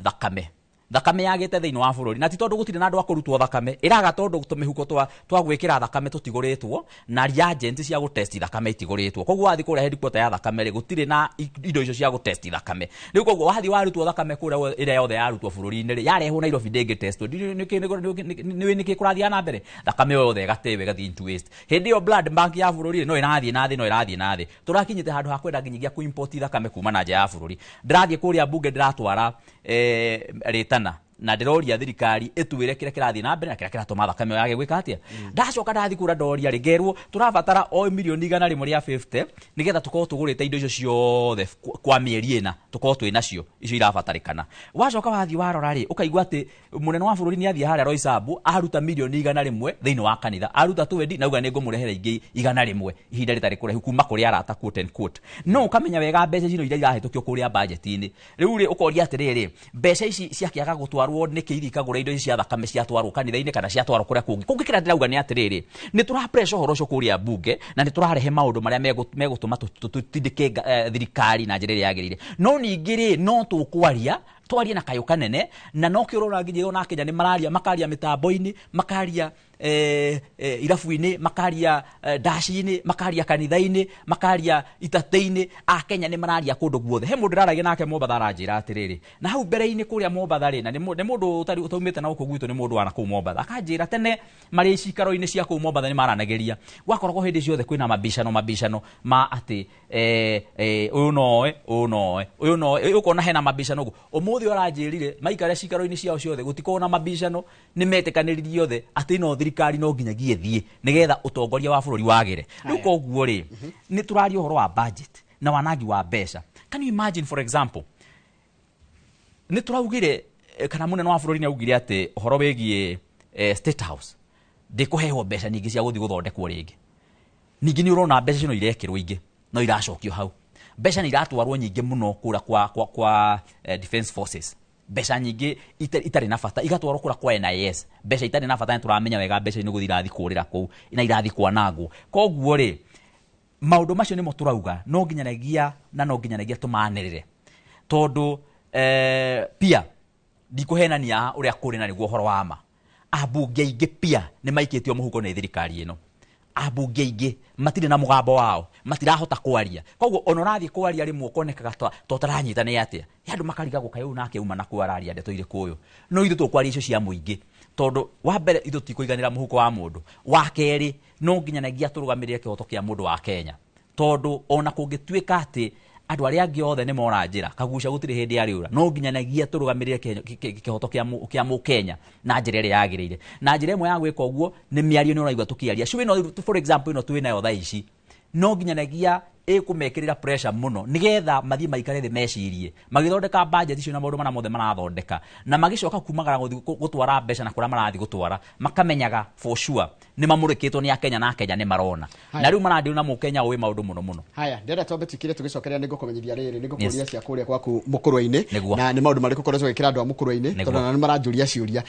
[SPEAKER 2] thakame yagite thiini wa bururi na ti tondu gutire na andu akurutwo thakame iraga tondu tumihuko twa gwikira thakame tutiguritwo na reagent cia gutest thakame itiguritwo koguo wathi kuria headquarter ya thakame ri gutire na indo icio cia gutest thakame riu koguo wathi warutwo thakame kuria ira yothe yarutwo bururi-ini ri yarehwo Nairobi ndingi test niki kurathia na mbere thakame yothe gatewe gathi into waste hindi yo blood bank ya bururi no irathie na thi turakinyite handu ha kwenda nginyagia ku import thakame kuma na nja ya bururi ndirathie kuria bunge ndiratwara na ndiroria thirikari itwire kire kirathi na mbere na kire kiratuma thakame yage gwika atia ndacoka ndathi kura ndoria rigerwo turabatara o milioni 150 nigetha tukorwo tugurite indo icio ciothe kwa mieri ina tukorwo twi nacio icio irabatarikana wacoka wathi warora ri ukaigwa ati munene wa bururi ni athie haria Roysambu aruta milioni 100 thiini wa kanitha aruta 20 nauga ni ngumurehera ingi 100 ihinda ritari kurehu kuma kuri arata quote and quote no ukamenya wega mbeca cino iria irahetukio kuria budget-ini riu ri ukoria atiriri mbeca ici ciakiaga gutwarwo niki irikagura indo cia thakame ciatwarwo kanitha-ini kana ciatwarwo kuria kungi kira ndirauga ni atiriri ni tura pressure horo cio kuria bunge na ni turarehe maundu maria megutuma tutindike thirikari na njira iria yagirire no ningiri no tukwaria twarie na kayo kanene na no kirora nginyiro na Kenya ni makaria mitambo-ini makaria irafu-ini makaria dashi-ini makaria kanitha-ini makaria itate-ini a Kenya ni mararia kundu guothe he mundu raragia nake Mombatha aranjira atiriri na hau mbere-ini kuria Mombatha ri na ni mundu utaumite na uko gwitu ni mundu wana ku Mombatha akanjira tene mari cikaro-ini cia ku Mombatha ni maranageria wakoragwo hindi ciothe kwina mabishano ma ati uyu noe ukona hena mabishano gu umuthi oranjirire maikare cikaro-ini ciao ciothe gutikona mabishano ni metekaniririe othe ati no thirikari no nginyagie thie nigetha utongoria wa bururi wagire riu koguo ri ni turaria uhoro wa budget na wanagi wa mbeca. Can you imagine for example ni turaugire kana munene wa bururi ni augire ati uhoro wigie state house ndikuheho mbeca nyingi cia guthi guthondekwo ringi ningi ni urona mbeca cino irekirwo ingi no iracokio hau mbeca ni iratwarwo nyingi muno kura kwa defense forces mbeca nyingi itari na bata igatwarwo kura kwa NIS mbeca itari na bata turamenya wega mbeca ni guthirathi kurira ku ina irathi kwanangwo koguo ri maundu macio ni mo turauga no nginyanagia na no nginyanagia tumanirire tondu pia ndikuhenania uria kuri na niguo horo wa ma abunge ingi pia ni maikitio muhuko ni thirikari ino abunge ingi matire na mugambo wao matirahota kwaria koguo onorathi kwaria rimwe ukonekaga totaranyita ni atia yandu makariga gukayu nake uma na kwararia ndeto ire kuyo no ithu tukwaria icio cia muingi tondu wa mbere ithu tikuiganira muhuko wa mundu wa keri no nginyanagia turugamirire kihoto kia mundu wa Kenya tondu ona kungituika ati andu aria angi othe ni mora njira kaguca gutire hindi ya riura no nginyanagia turugamirire kihoto kia mu Kenya na njira iria yagirire na njira imwe ya gwika uguo ni miario ni uraigwa tukiaria cui no for example ino twina yo thaici no nginyanagia kumekirira pressure muno nigetha mathie maikare thi mecirie magithondeka budget icio na maundu mana mothe marathondeka na magicoka kumagara gutwara mbeca na kuria marathi gutwara makamenyaga for sure ni mamurikitwo ni Kenya na Kenya ni marona na riu marandi na mu Kenya owe maundu muno
[SPEAKER 1] haya ndenda twambe tukire tugicokeria ningo kumenyeria riri ningo kuria cia kuria kwaku mukurwa-ini na ni maundu mariko korezo gikira andu a mukurwa-ini tondu ni maranjuria ciuria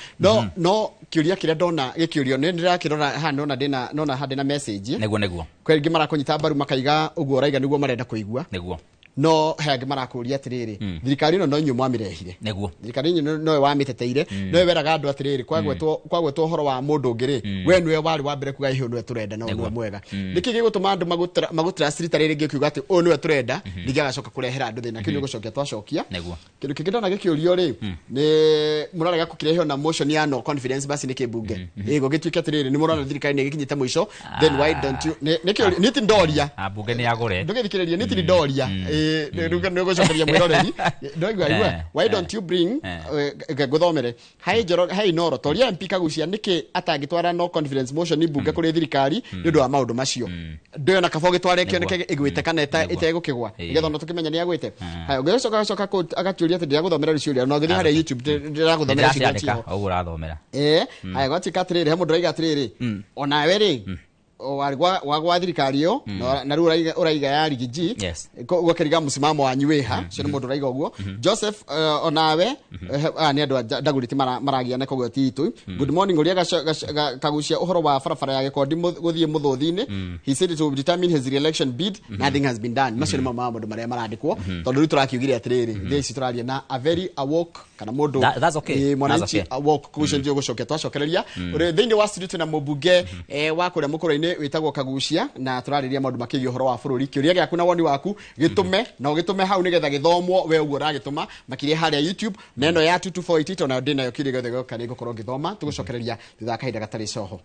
[SPEAKER 1] no kiuria kire ndona gikiurio ni ndirakirora ha nona hande na message
[SPEAKER 2] neguo
[SPEAKER 1] kwengi marakunyita mbaru makaiga uguo uraiga niguo marenda kuigua
[SPEAKER 2] neguo
[SPEAKER 1] no hengi marakuria atiriri thirikari ino no nyu mwamirehire
[SPEAKER 2] neguo
[SPEAKER 1] thirikari ino no wamiteteire no weraga andu atiriri kwagwetwo horo wa mundu ngiri we niwe wari wa mbere kuga ihiu niwe turenda no niwe mwega niki gigutuma andu magutra street riri ngikiuga ati o niwe turenda ndigagacoka kurehera andu thina kindu gucokia twacokia kindu kingindona gikiurio ri ni murarega kukirehe na motion ya no confidence basi ni kibunge ego gituike atiriri ni murona thirikari ni gikinyite mwisho then why don't you niki niti ndoria
[SPEAKER 2] abunge ni agure
[SPEAKER 1] ndugithikiririe niti ndoria nugo cokeria mwiroreri ndoigwa why don't you bring guthomere hai noro toria MP Kagucia niki atangitwara no confidence motion ibunge kuri thirikari ndio wa maundu macio ndio na kabo gitware kio niki igwite kana itegukigwa igetho no tukimenya ni agwite hai ugecoka agaturia ati ndia guthomera ricio no githi hari YouTube ndia guthomera
[SPEAKER 2] cicio ogura thomera
[SPEAKER 1] hai gwati atiriri he mundu raiga atiriri ona we ri wagwa thirikari yo na ru uraiga ya rigiji gwakiriga musimamo wanyu weha cio ni mundu raiga uguo Joseph onawe ni andu ndaguriti maragia na kogwo titu good morning uria Kagucia uhoro wa farafara ya gikondi guthie muthuthini he said it will determine his re-election bid nothing has been done macio ni mamundu maria marandikwo tondu ri turakiugire atiriri theci turaria na a very awoke kana mundu mwananchi awoke kucio ndio gucokia twacokereria uri thiini wa studio na mubunge wa kuria mukuru-ini witagwo Kagucia na turariria maundu makigi uhoro wa bururi kiuria giaku na woni waku gitume na ugitume hau nigetha githomwo we uguo ragituma makiria haria YouTube neno ya 2248 na ndina yo kiri gothe gokani gukorwo githoma tugucokereria thutha kahinda gatari coho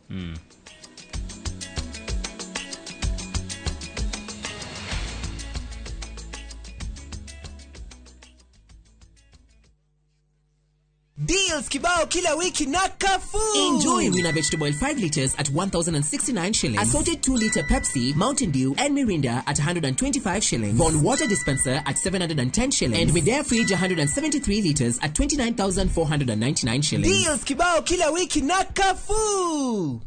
[SPEAKER 3] Deals kibao kila wiki na Carrefour.
[SPEAKER 4] Enjoy Rina vegetable oil 5 liters at 1,069 shillings. Assorted 2-liter Pepsi, Mountain Dew and Mirinda at 125 shillings. Von water dispenser at 710 shillings. And with their fridge 173 liters at 29,499 shillings.
[SPEAKER 3] Deals kibao kila wiki na Carrefour.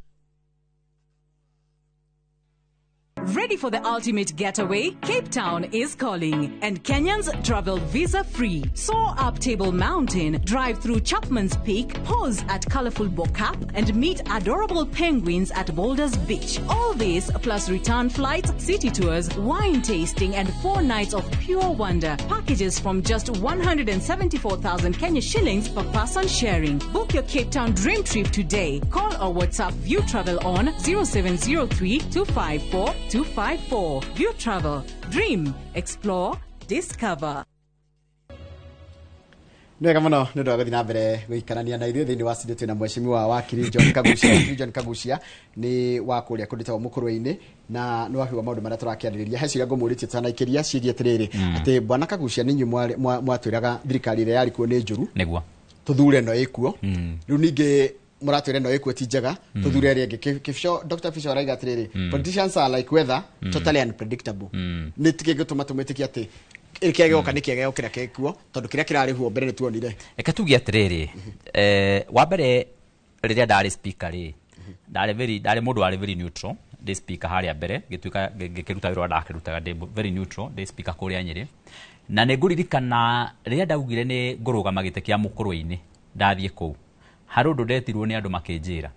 [SPEAKER 5] Ready for the ultimate getaway? Cape Town is calling, and Kenyans travel visa-free. Soar up Table Mountain, drive through Chapman's Peak, pause at colorful Bokap, and meet adorable penguins at Boulders Beach. All this plus return flights, city tours, wine tasting, and 4 nights of pure wonder. Packages from just 174,000 Kenya shillings per person sharing. Book your Cape Town dream trip today. Call or WhatsApp View Travel on 0703 254 254. View Travel. Dream. Explore. Discover.
[SPEAKER 1] Nega muno nä ndå agathi na mbere guikarania na ithuĩ thĩinĩ wa studio twĩna mheshimiwa wakiri John Kagucia nĩ wa kũrĩa kũndũ ta mũkũrũ-inĩ na nĩ wakiuga maũndũ marĩa tũrakĩarĩrĩria he ciuria ngũmũrĩtie tũtanaikiria ciĩgiĩ atĩrĩrĩ atĩ bwana Kagucia nĩ inyuĩ mwatwĩraga thirikari ĩrĩa yarĩ kuo nĩ njũru
[SPEAKER 2] nĩguo
[SPEAKER 1] tũthure ĩno ĩkuo rĩu ningĩ muratwira no ikuo ti njega tuthure ri ngi kifsho Dr. Fisher raiga atiriri politicians are like weather totally unpredictable ni tike gutuma tumitikia ati ikege oka nikege okira kekuo tondu kiria kirari huo mbere ni tuonire
[SPEAKER 2] eka tugi atiriri wa mbere riria ndari speaker ri ndari mundu wari very neutral ndi speaker haria mbere gituika gikiruta wira ndakirutaga ndi very neutral ndi speaker kuria Nyeri na ne nguririkana riria ndaugire ni ngurugama gite kia mũkũrũ-inĩ ndathie kuu harundu ndetirwo ni andu makinjira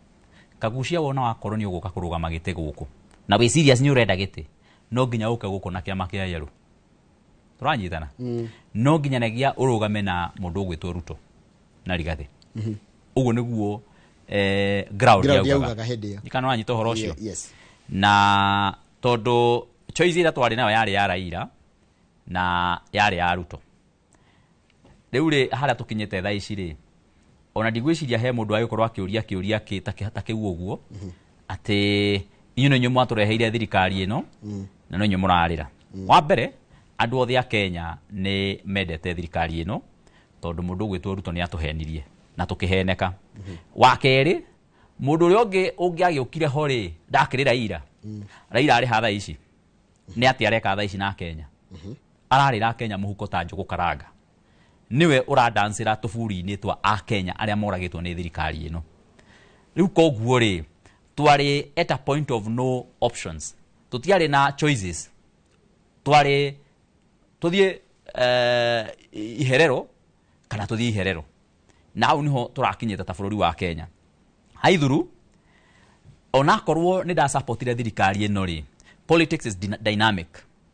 [SPEAKER 2] Kagucia wona wakorwo ni uguka kurugama gite guku na we serious ni urenda gite no nginya uke guku na kiama kia Yellow turanyitana no nginya nagia urugame na mundu gwitwo Ruto na Rigathi uguo niguo ground yaugaga ikana wanyita horo ucio na tondu choice ira twari nayo yari ya Raila na yari ya Ruto riu ri haria tukinyete thaa ici ri ona ndigwiciria he mundu agikorwo akiuria kiu uguo ati inyu nyu mwatureheire thirikari ino na no nyu murarira wa mbere andu othe a Kenya ni mendete thirikari ino tondu mundu gwitwo Ruto ni atuhenirie na tukiheneka wa keri mundu uri ungi agiukire hori ndakirira ira Raila ari hatha ici ni ati areka tha ici na Kenya ararira Kenya muhuko ta njugu karanga niwe uradansira tufuri-ini twa a Kenya aria moragitwo ni thirikari ino riu koguo ri twari at a point of no options tutiari na choices twari tuthie iherero kana tuthie iherero na au niho turakinyeta ta bururi wa Kenya haithuru ona korwo ni da supportire thirikari ino ri politics is dynamic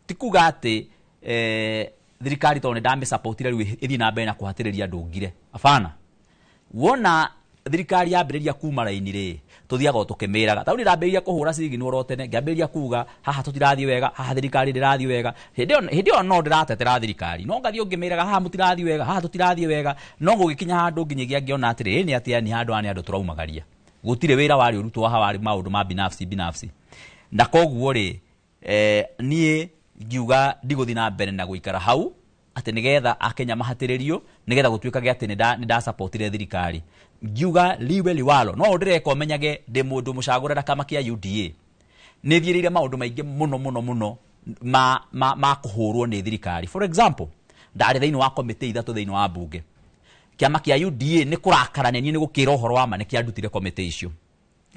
[SPEAKER 2] tikuga ati thirikari tone ndame supportire riu ithi na mbere na kuhatiriria ndungire afana wona thirikari yambiriria kuma raini ri tuthiaga tukimiraga tauri ndambiriria kuhura cigi no rotene ngambiriria kuga haha tutirathie wega haha thirikari ndirathie wega hindi o no ndiratetera thirikari no ngathie ungimiraga haha mutirathie wega haha tutirathie wega no gugikinya handu nginyagia ngiona atiri ni atia ni handu ani andu turaumagaria gutire wira wari urutu wa hawari maundu ma binafsi na koguo ri nie ngiuga ndiguthi na mbere na guikara hau ati nigetha akenya mahatiririo nigetha gutuikaga ati nda supportire thirikari ngiuga liwe liwalo no ndireka umenyage ndi mundu mucagurira kama kia UDA ni thirire maundu maingi muno ma kuhurwo ni thirikari. For example, ndari thiini wa committee ithatu thiini wa bunge kiama kia UDA ni kurakarania ni gukira uhoro wa ma ni kiandutire committee icio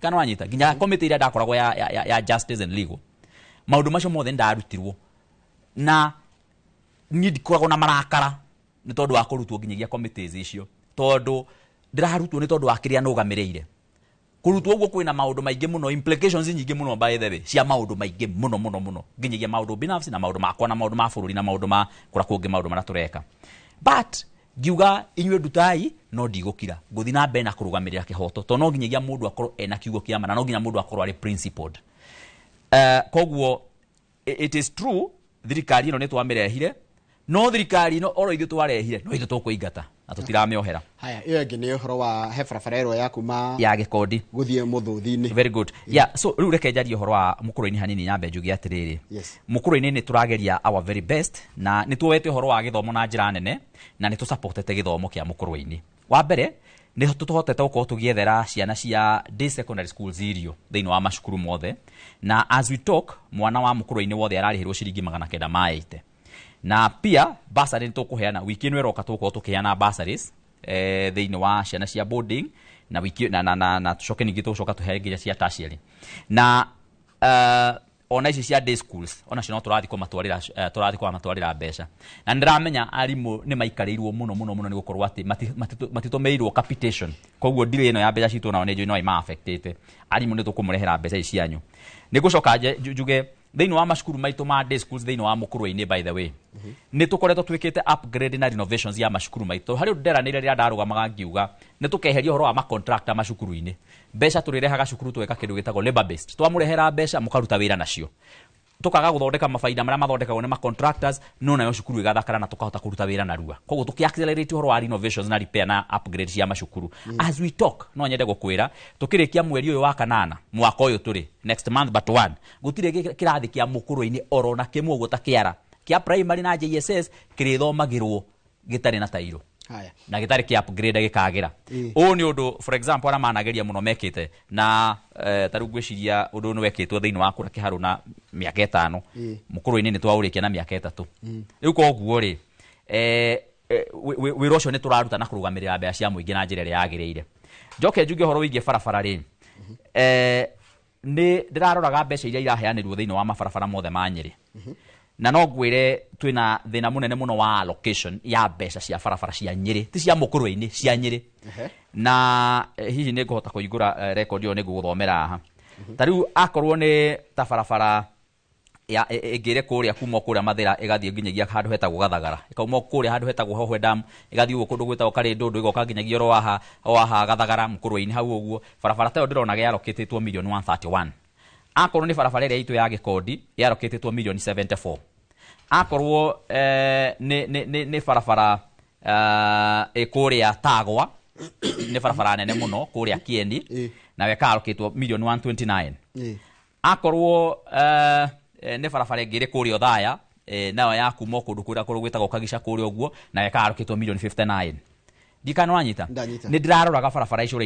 [SPEAKER 2] kana wanyita ginya committee ira ndakoragwo ya justice and legal maundu macio mothe ndarutirwo na ni ndikoragwo na marakara ni tondu wa kurutwo ginyagia committees icio tondu ndirarutwo ni tondu wa kiria nugamirire kurutwo uguo kwina maundu maingi muno implications nyingi muno by the way cia maundu maingi muno ginyagia maundu binafsi na maundu makwa na maundu ma bururi na maundu ma kura kungi maundu mara tureka but giuga inywe ndutai no ndigukira nguthi na mbere na kurugamirira kihoto to no ginyagia mundu akorwo ena kiugo kia mana no ginya mundu akorwo ari principled. Koguo it is true thirikari no ni twamirehire no thirikari no oro ithu twarehire no ithu tukuingata na tutiramiohera.
[SPEAKER 1] Haya iyo ngi ni uhoro wa hefarafarero ya kuma
[SPEAKER 2] ya gikondi
[SPEAKER 1] guthie muthuthi-ini.
[SPEAKER 2] Very good. Yeah, so riu reke njarie uhoro wa mukuru-ini hanini nyambe njugi atiriri.
[SPEAKER 1] Yes.
[SPEAKER 2] Mukuru-ini ni turageria our very best na ni tuwete uhoro wa githomo na njira nene na ni tu supportete githomo kia mukuru-ini. Wa mbere ni tutuhotete uko tugiethera ciana cia day secondary schools irio thiini wa macukuru mothe na as we talk mwana wa mukuru-ini wothe ararihirwo ciringi 980 na pia bursary ni tukuheana wiki ino iroka tuko tukiheana bursaries thiini wa ciana cia boarding na wiki na tucoke ningi tucoka tuhe nginya cia tertiary na ona ici cia day schools ona cio no turathi kwa matwarira mbeca na ndiramenya arimu ni maikarirwo muno ni gukorwo ati matitomeirwo capitation koguo ndire ino ya mbeca citu na onjo no ima affected arimu ni tukumurehera mbeca ici cianyu ni gucoka njuge thiini wa macukuru maitu ma day schools thiini wa mukuru-ini by the way ni tukoretwo twikite upgrade na renovations ya macukuru maitu hari nderanire ria ndarugamaga ngiuga ni tukeheria horo wa ma contractor macukuru-ini mbeca turirehaga cukuru tweka kindu gitagwo labor based twamurehera mbeca mukaruta wira nacio tukaga guthondeka mafaida maria mathondekagwo ni ma contractors no nayo cukuru igathakara na tukahota kuruta wira narua koguo tukiaccelerate horo wa renovations na repair na upgrades ya macukuru. As we talk no nyende gukwira tukirikia mweri uyu wa kanana mwaka uyu turi next month but one gutire kirathi kia mukuru-ini oro na kimwe guta kiara kia primary na JSS kirithomagirwo gitari na tairo.
[SPEAKER 1] Haya
[SPEAKER 2] na gitari ki upgrade gikagira o ni undu for example ara manageria muno mekite na taru gwiciria undu no wekitwo thiini wa kura kiharu na miaka 5 mukuru-ini ni twaurikia na miaka 3 riu koguo ri wira ucio ni turaruta na kurugamirira mbeca cia muingi na njira ria yagirire. Njoke njuge horo wigie barabara ri ni ndiraroraga mbeca iria iraheanirwo thiini wa mabarabara mothe ma Nyeri na no ngwire twina thina munene muno wa allocation ya mbeca cia barabara cia Nyeri ti cia mukuru-ini cia Nyeri na hihi ni nguhota kuigura record yo ni guthomera ha tariu akorwo ni ta barabara ya igire kuria kuma kuria Mathira igathie nginyagia handu hetagwo Gathagara ikauma kuria handu hetagwo Hohwe Dam igathie uko kundu gwitagwo Karindu igoka nginyagia ro waha Gathagara mukuru-ini hau uguo barabara tayo ndirona ge allocatetwo million 131 akorwo ni barabara iria itu ya gikondi ya allocatetwo million 74 akorwo ni barabara kuria Tagwa ni barabara nene muno kuria Kiendi na weka allocatwo million 129 akorwo ni barabara ngire kuria Othaya nayo ya kuma kundu kuria gwitagwo Kagica kuria uguo na weka allocatwo million 59 dikano anyita ni ndiraroraga barabara icio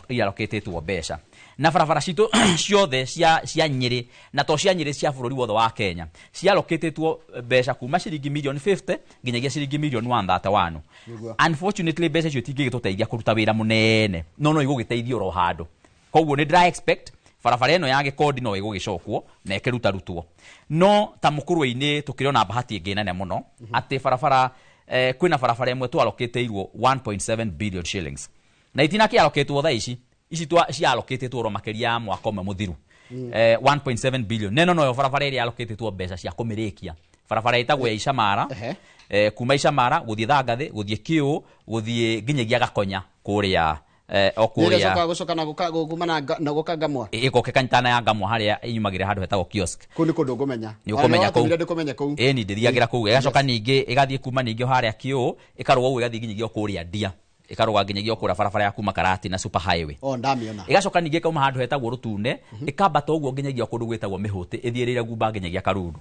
[SPEAKER 2] irallocatetwo mbeca na barabara citu ciothe cia Nyeri na to cia Nyeri cia bururi wothe wa Kenya ciallocatetwo mbeca kuma ciringi million 50 nginyagia ciringi million 131 unfortunately mbeca icio tingigituteithia kuruta wira munene no igugiteithia ro handu koguo ni ndira expect barabara eno ya gikondi no igugicokwo na ikiruta rutwo no ta mukuru-ini tukiriona bahati ingi nene muno ati barabara kwina barabara imwe twallocateirwo 1.7 billion shillings na itina ki allocatwo tha ici cia allocatetwo ro makeria mwaka umwe muthiru 1.7 billion neno no yo barabara iria allocatetwo mbeca cia kumirikia barabara itagwo ya Icamara kuma Icamara guthie Thangathi guthie Kiu guthie nginyagia Gakonya kuria okuria
[SPEAKER 1] gucoka na gukaguma na gukagamwa
[SPEAKER 2] ikoke kanyitana ya ngamwa haria inyumagire handu hetagwo kiosk
[SPEAKER 1] kuni kundu ngumenya
[SPEAKER 2] ni ukomenya kou ni ndithiagira kou igacoka ningi igathie kuma ningi haria Kiu ikarwo igathie nginyagia kuria Ndia ikaruga nginyagia okura barabara ya kuma Karati na super highway
[SPEAKER 1] ndamiona
[SPEAKER 2] igacoka ninge kauma handu hetagwo Rutune ikambata ogwo nginyagia kundu gwetagwo Mihuti ithierira gumba nginyagia Karuru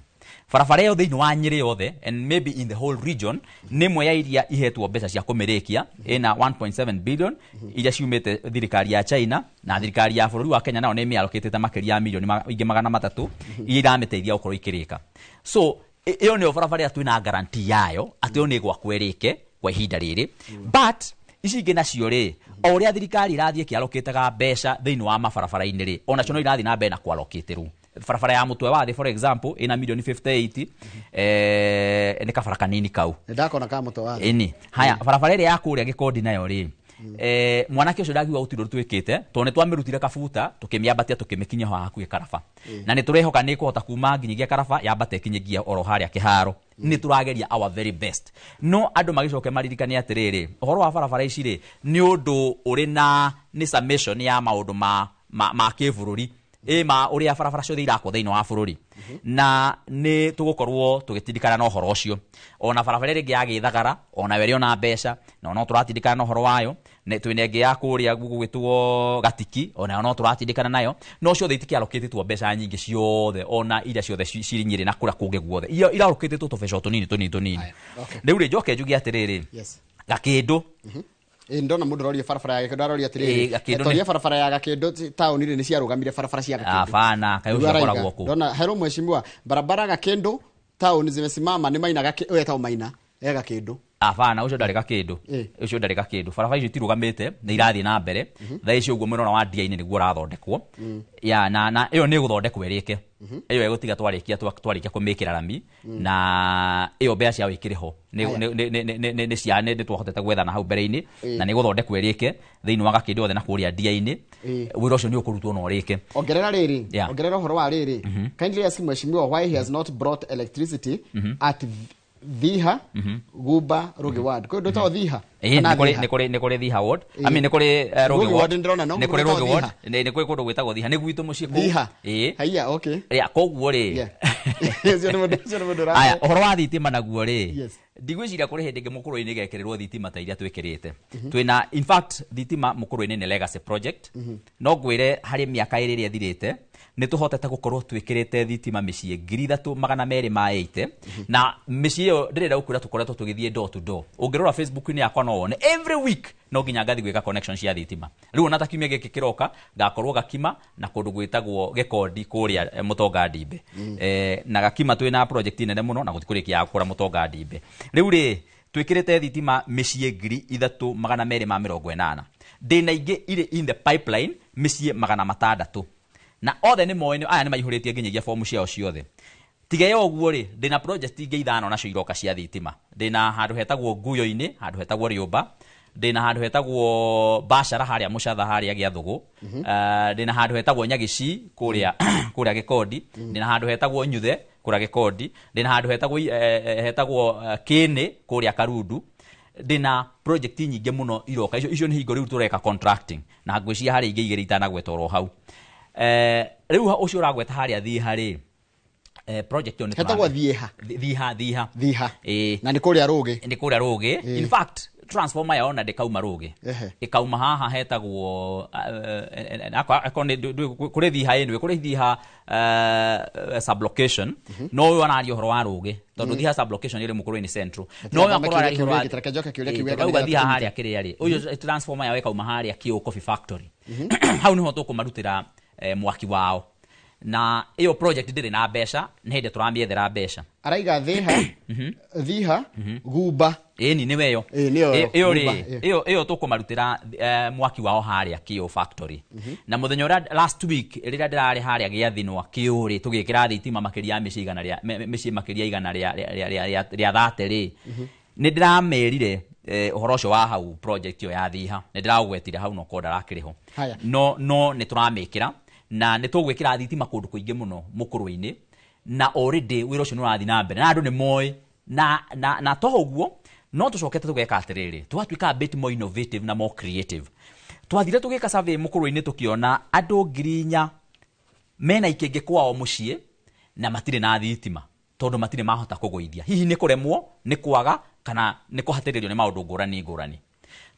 [SPEAKER 2] barabara yo thiini wa Nyeri yothe and maybe in the whole region nimwe ya iria ihetwo mbeca cia kumirikia ina 1.7 billion ija ciumite thirikari ya China na thirikari ya bururi wa Kenya nao ni mialoketete makiria milioni ingi 300 irameteithia ukorwo ikirika so iyo ni barabara twina guarantee yayo ati yo ni gwa kwerike kwa ihinda riri but ici ingi nacio ri o ria thirikari irathie kialoketaga mbeca thiini wa mabarabara-ini ri ona cio no irathie na mbere na kualoketiru barabara ya Mutwe wathi for example ina milioni 58 ni kabara kanini kau
[SPEAKER 1] ndakona ka Mutwe wathi
[SPEAKER 2] ini haya barabara iri ya kuria Gikondi nayo ri mwanake ucio ndagiwa utiro twikite to ne twamirutire kabuta tukimiambatia tukimikinya ho hakuye Karaba na ni turehoka ni kuhota kuma nginyagia Karaba yambate kinyagia oro haria kiharo ni turageria our very best no andu magicoke maririkane atiriri uhoro wa barabara ici ri ni undu uri na ni summation ya maundu ma kivururi ma uria barabara cio thiirako thiini wa bururi na ni tugukorwo tugitindikana na uhoro ucio ona barabara ringi ya Githagara ona weri ona mbeca no turatindikana na uhoro wayo ne twinenge ya kuria gugwitwo Gatiki ona no turatindikana nayo no cio thiti kialoketetwo mbeca nyingi ciothe ona ira ciothe cirinyire na kura kungi guothe iraroketetwo tubeca tunini riu ri njoke njugi atiriri Gakindu
[SPEAKER 1] ndona mundu roria barabara ya Gakindu roria atiriri atoria barabara ya Gakindu town ri ni ciarugamire barabara cia Gakindu
[SPEAKER 2] afana kayo ciakoragwo ku
[SPEAKER 1] ndona hero mweshimwa barabara Gakindu town zimesimama ni maina Gakindu eta maina ya Gakindu
[SPEAKER 2] afana ucio ndari Gakindu ucio ndari Gakindu barabara icio tirugamite ni irathie na mbere thaa icio uguo mwena wa Ndia-ini niguo rathondekwo ya na iyo ni guthondekwo irike iyo egutiga twarikia kumikira rami na iyo mbeca cia wikiriho ni ciane ni twahotete gwethana hau mbere-ini na ni guthondekwo irike thiini wa Gakindu othe na kuria Ndia-ini wira ucio ni ukurutwo no rike
[SPEAKER 1] ongerera horo wa riri kindly ask Mheshimiwa why he has not brought electricity at Dhiha Guba Rugi Ward ko ndo ta Dhiha
[SPEAKER 2] ni kuri Dhiha Ward ami ni kuri Rugi Ward ni kuri Rugi Ward ni kuri kundu gwitagwo Dhiha ni gwitu mucii ku
[SPEAKER 1] haya okay
[SPEAKER 2] ya koguo ri aya uhoro wa thitima naguo ri ndigwiciria kuri hindi ngi mukuru-ini gekererwo thitima ta iria twikirite twina in fact thitima mukuru-ini ni legacy project no gwire hari miaka iri iria thirite ni tuhotete gukorwo twikirite thitima micii 3280 na micii iyo ndirenda gukwira tukoretwo tugithie door to door ungirora Facebook-ini yakwa no wone every week no nginya ngathi gwika connection cia thitima riu ona takimia giki kiroka ngakorwo Gakima na kundu gwitagwo Gikondi kuria Mutonga Ndimbe na Gakima twina project nene muno na gutikurikia kura Mutonga Ndimbe riu ri twikirite thitima micii 3280 ndina ingi iri in the pipeline micii 600 na othe ni moene aya ni maihuritie nginyagia fomu ciao ciothe tigeyo oguo ri ndina project ingi 5 nacio iroka cia thitima ndina handu hetagwo Nguyo-ini handu hetagwo Riumba ndina handu hetagwo Bashara haria Mucatha haria Giathugu ndina handu hetagwo Nyagici kuria Gikondi ndina handu hetagwo Nyuthe kuria Gikondi ndina handu hetagwo Kini kuria Karundu ndina project nyingi muno iroka icio ni hingo riu tureka contracting na ngwiciria hari ingi igiri itanagwetorwo hau riu ucio uragweta haria Thiha ri project yo ni
[SPEAKER 1] hetagwo Thiha na ni kuria Rugi
[SPEAKER 2] in fact transformer ya ona ndikauma Rugi ikauma haha hetagwo akone kuri Thiha eni kuri Thiha sublocation no yo anario horo wa Rugi tondu Thiha sublocation iri mukuru-ini central no yo akoro ari horo wa Thiha haria kiria ri uyu transformer ya ikauma haria Kio Coffee Factory hau niho tukumarutira mwaki wao na iyo project ndiri na mbeca ni hindi turamiethera mbeca
[SPEAKER 1] araiga Thiha Guba
[SPEAKER 2] ni weyo iyo tukumarutira mwaki wao haria Kio Factory na muthenya ura last week rira ndirari haria Giathinwa Kio ri tugikira thitima makiria micii 100 ria 30 ri ni ndiramerire uhoro ucio wa hau project yo ya Thiha ni ndiragwetire hau no koda rakiriho no ni turamikira na ni tugwikira thitima kundu kuingi muno mukuru-ini na already wira ucio nurathi na mbere na andu ni moi na toguo no tucokete tugeka atiriri twatuika a bit more innovative na more creative twathire tugika survey mukuru-ini tukiona andu 4,000 mena ikingi kwao mucii na matire na thitima tondu matire mahota kugoithia hihi ni kuremwo ni kwaga kana ni kuhatiririo ni maundu ngurani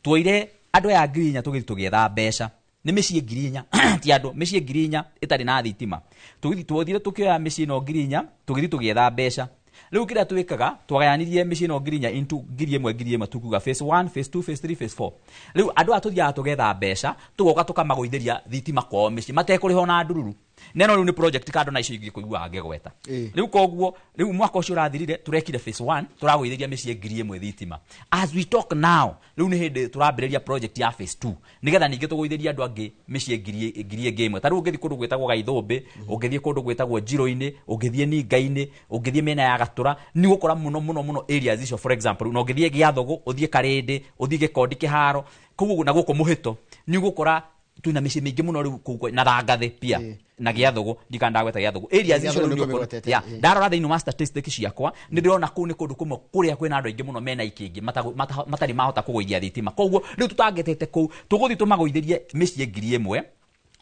[SPEAKER 2] tuoire andu ya ngirinya tugithi tugietha mbeca ni micie ngirinya ti andu micie ngirinya itari na thitima tugithi tuothire tukioya micie no ngirinya tugithi tugietha mbeca riu kira twikaga twagayanirie micie no ngirinya into ngiriemwe tukuga phase 1 phase 2 phase 3 phase 4 riu andu atuthiaga tugetha mbeca tugoka tukamagoitheria thitima kwao micie matekuriho na ndururu neno riu ni project kando na icio ingikuigua ngegweta riu koguo riu mwaka ucio rathirire turekire phase 1 turagoitheria micie ngiriemwe thitima as we talk now riu ni hindi turambireria project ya phase 2 nigetha ninge tugoitheria andu angi micie ngiriemwe taru ungithi kundu gwetagwo Gaithumbi ungithi kundu gwetagwo Njiro-ini ungithi Ninga-ini ungithi mena ya Gatura ni gukora muno areas icio for example no ungithi Giathogo uthie Karindi uthie Gikondi Kiharo koguo na guko muhito ni gukora tuna micie mingi muno riu na Rangathi pia na Giathogo ndikanda gweta Giathogo areas icio ni ndarora thiini wa statistics ciakwa ni ndirona ku ni kundu kumwe kuria kwina andu aingi muno mena ikingi matari mahota kugoithia thitima koguo riu tutangetete ku tuguthi tumagoitherie micie ngiriemwe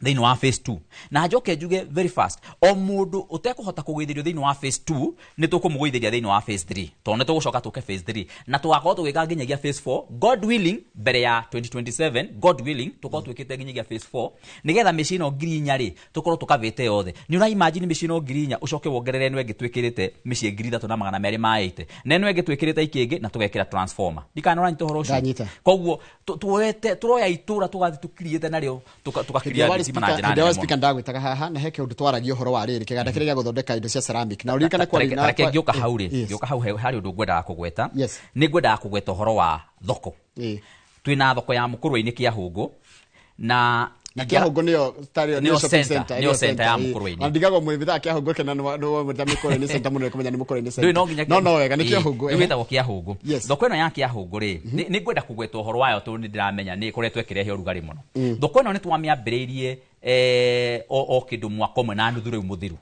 [SPEAKER 2] thiini wa phase 2 na njoke njuge very fast o mundu utekuhota kugoitherio thiini wa phase 2 ni tukumugoitheria thiini wa phase 3 tondu tugucoka tuke phase 3 na tugakorwo tugika nginyagia phase 4 God willing mbere ya 2027 God willing tukorwo twikite nginyagia phase 4 nigetha micie no ngirinya ri tukorwo tukavite yothe ni una imagine micie no ngirinya ucoke wongerere nwe ngitwikirite micie ngiri 3,280 na nwe ngitwikirite ikingi na tugekira transformer ndikanora nitohoro ucio koguo turoya itura tugathi tukiriete nario tukakiria
[SPEAKER 1] ndio speaker ndagwitaga haha na heke undu twaragio horo wa riri kiganda kiria gya guthondeka indo cia ceramic na uririkana kwa rina
[SPEAKER 2] reke ngioka hauri ngioka hau hari undu ngwendaga kugweta ni ngwendaga kugweta horo wa thoko twina thoko ya Mukurwe-ini Kiahungu na
[SPEAKER 1] Kiahungu niyo shopping center
[SPEAKER 2] niyo center ya Mukurwe-ini
[SPEAKER 1] ndigago mwibitha Kiahungu kena no Mukurwe-ini center muno kumenya ni Mukurwe-ini center no wega ni Kiahungu
[SPEAKER 2] wetagwo Kiahungu thoko ino ya Kiahungu ri ni ngwenda kugweta horo wayo tu ni ndiramenya ni kuretwe kirehe urugari muno thoko ino ni twamiambiririe o kindu mwaka umwe na nuthu riu muthiru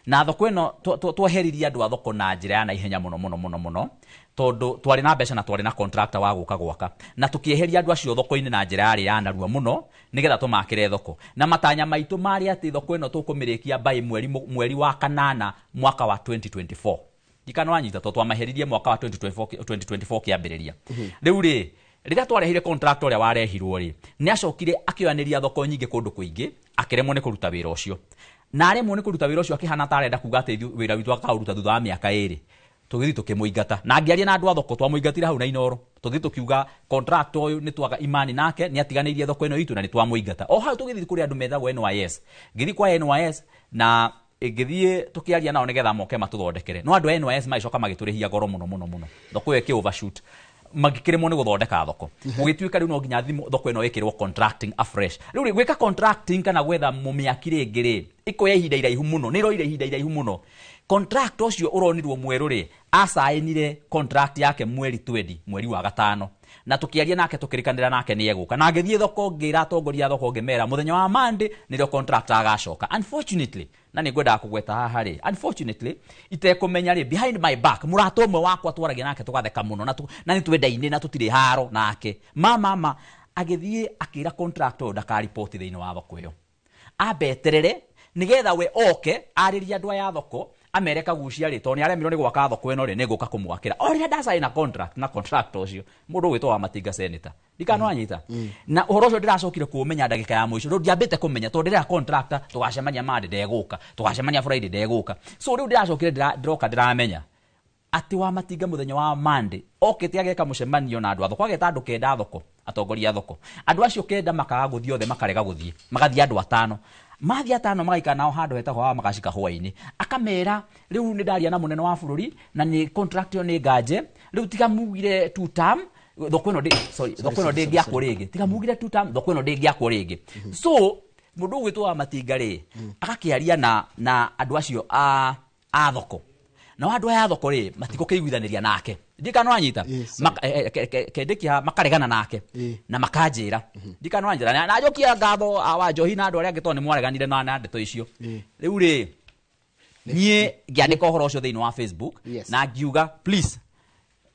[SPEAKER 2] na thoko ino twaheririe andu a thoko na njira ya na ihenya muno tondu twari na mbeca na twari na contractor wa guka gwaka na tukieheria andu acio thoko-ini na njira ya narua muno nigetha tumakire thoko na matanya maitu mari ati thoko ino tukumirikia by mweri wa kanana mwaka wa 2024 ikanwa nyita to twamaheririe mwaka wa 2024 kiambiriria riu ri rira twarehire contractor ya warehirwo ri ni acokire akioaniria thoko nyingi kundu kuingi akiremwo ni kuruta wira ucio na aremwo ni kuruta wira ucio akihana tarenda kuga ati wira witu akauruta thutha wa miaka 2 tugithi tukimuingata na ngiaria na andu a thoko twamuingatira hau na Inoro tugithi tukiuga contractor uyu ni twaga imani nake ni atiganeirie thoko ino itu na ni twamuingata o hau tugithi kuri andu methagwo NYS ngithi kwa NYS na ngithie tukiaria nao nigetha moke matuthondekere no andu a NYS maicoka magiturihia goro muno thoko iyo ki overshoot magikiremwo ni guthondeka thoko ugituika riu no nginya thoko ino ikirwo contracting afresh riu gwika contracting kana gwetha mumiakire ingiri iko ya ihinda iraihu muno ni roire ihinda iraihu muno contract ucio uronirwo mweru ri asainire contract yake mweri 20 mweri wa gatano na tukiaria nake tukirikanira nake ni eguka na ngithie thoko ngira atongoria thoko ngimera muthenya wa Monday niro contract agacoka unfortunately na ni ngwenda kugweta haha ri unfortunately itekumenya ri behind my back murato umwe wakwa twaragia nake tugatheka muno na ni twendaine na tutire haro nake mama agithie akira contractor ndaka report thiini wa thoko iyo abeterere nigetha we oke ariria andu ya thoko Amerika gucia ri toni aremirwo ni gwaka thoko ino ri ni guka kumwakira oria ndasa ina contract na contractor ucio mundu gwitwa wa Matinga senator ndikano anyita na uhoro ucio ndiracokire kumenya ndagika ya mwisho ndo ndiambite kumenya to ndira contractor tugacemania Monday ndeguka tugacemania Friday ndeguka so riu ndiracokire ndiroka ndiramenya ati wa Matinga muthenya wa Monday okete ageka mucemanio na andu a thoko ageta andu kenda thoko atongoria thoko andu acio kenda makaga guthii othe makarega guthii magathii andu atano mathi atano magaika nao handu hetagwo wa magacika hwaini akamera riu ni ndaria na munene wa bururi na ni contract yo ni ngaje riu tiga mugire 2 term thoko ino thoko ino ndingi akurigi tiga mugire 2 term thoko ino ndingi akurigi so mundu gwitwa Matinga ri agakiaria na andu acio a thoko na andu aya thoko ri matiko kiguithaniria nake ndikano anyita kendekia makaregana nake na makanjira ndikano anjira na jokia ngatho wa Njohi na andu aria angito ni mwareganire na ndeto icio riu ri nie ngiandika horo ucio thiini wa Facebook na ngiuga please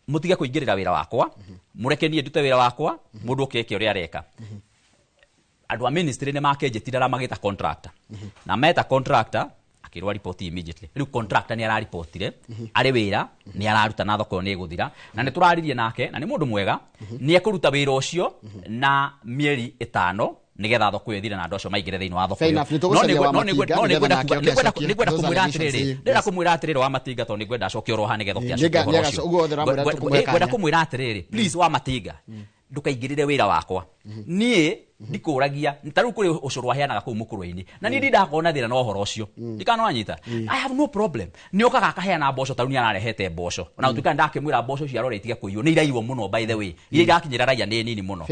[SPEAKER 2] mutige kuingirira wira wakwa murekenie ndute wira wakwa mundu ukeke uria areka andu a ministry ni makenjetira magita contractor na meta contractor akirwa report immediately riu contractor ni ara reportire ari wira ni araruta na thoko ni guthira na ni turaririe nake na ni mundu mwega ni ekuruta wira ucio na mieri 5 nigetha thoko ithire na ndoco maigire thiini wa thoko no nigwenda kumwira atiriri ndira kumwira atiriri wa Matinga to nigwenda acoke oroha nigetha kiacoke gwenda kumwira atiriri please wa Matinga ndukaingirire wira wakwa nie ndikuragia ntaru kuri ucuru aheanaga ku mukuruini na ni ndakona thira no horo ucio ndikano anyita I have no problem ni okaga akaheana mboco taru ni ararehete mboco ona utuka ndakimwira mboco cio arore itige kuiyo ni iraiywo muno by the way ire irakinyira raia ni nini muno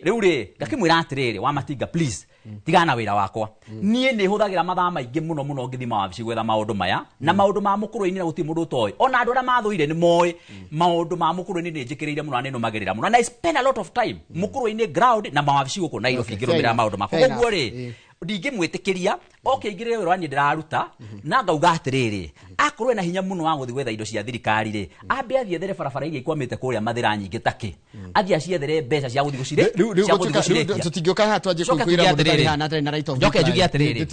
[SPEAKER 2] riu ri ngakimwira atiriri wa Matinga please tigana wira wakwa nie ni huthagira mathaa maingi muno ngithima wabici gwetha maundu maya na maundu ma mukuruini na guti mundu toy ona andu ara mathuire ni moy maundu ma mukuruini ni njikirire muno na no magirira muno na I spend a lot of time mukuruini ground na mawabici guko na Nairobi ngirumira maundu makwa koguo ri ndingimwitikiria ingirire wira wani ndiraruta na ngauga atiriri akorwe na hinya muno wa guthi gwetha indo cia thirikari ri ambe athie there barabara iria ikwamite kuria mathira nyingi taki athie aciethere mbeca cia guthi gucire
[SPEAKER 1] tutingioka hatu aje kukwira mundu tari hana atari na right of
[SPEAKER 2] joke jugi atiriri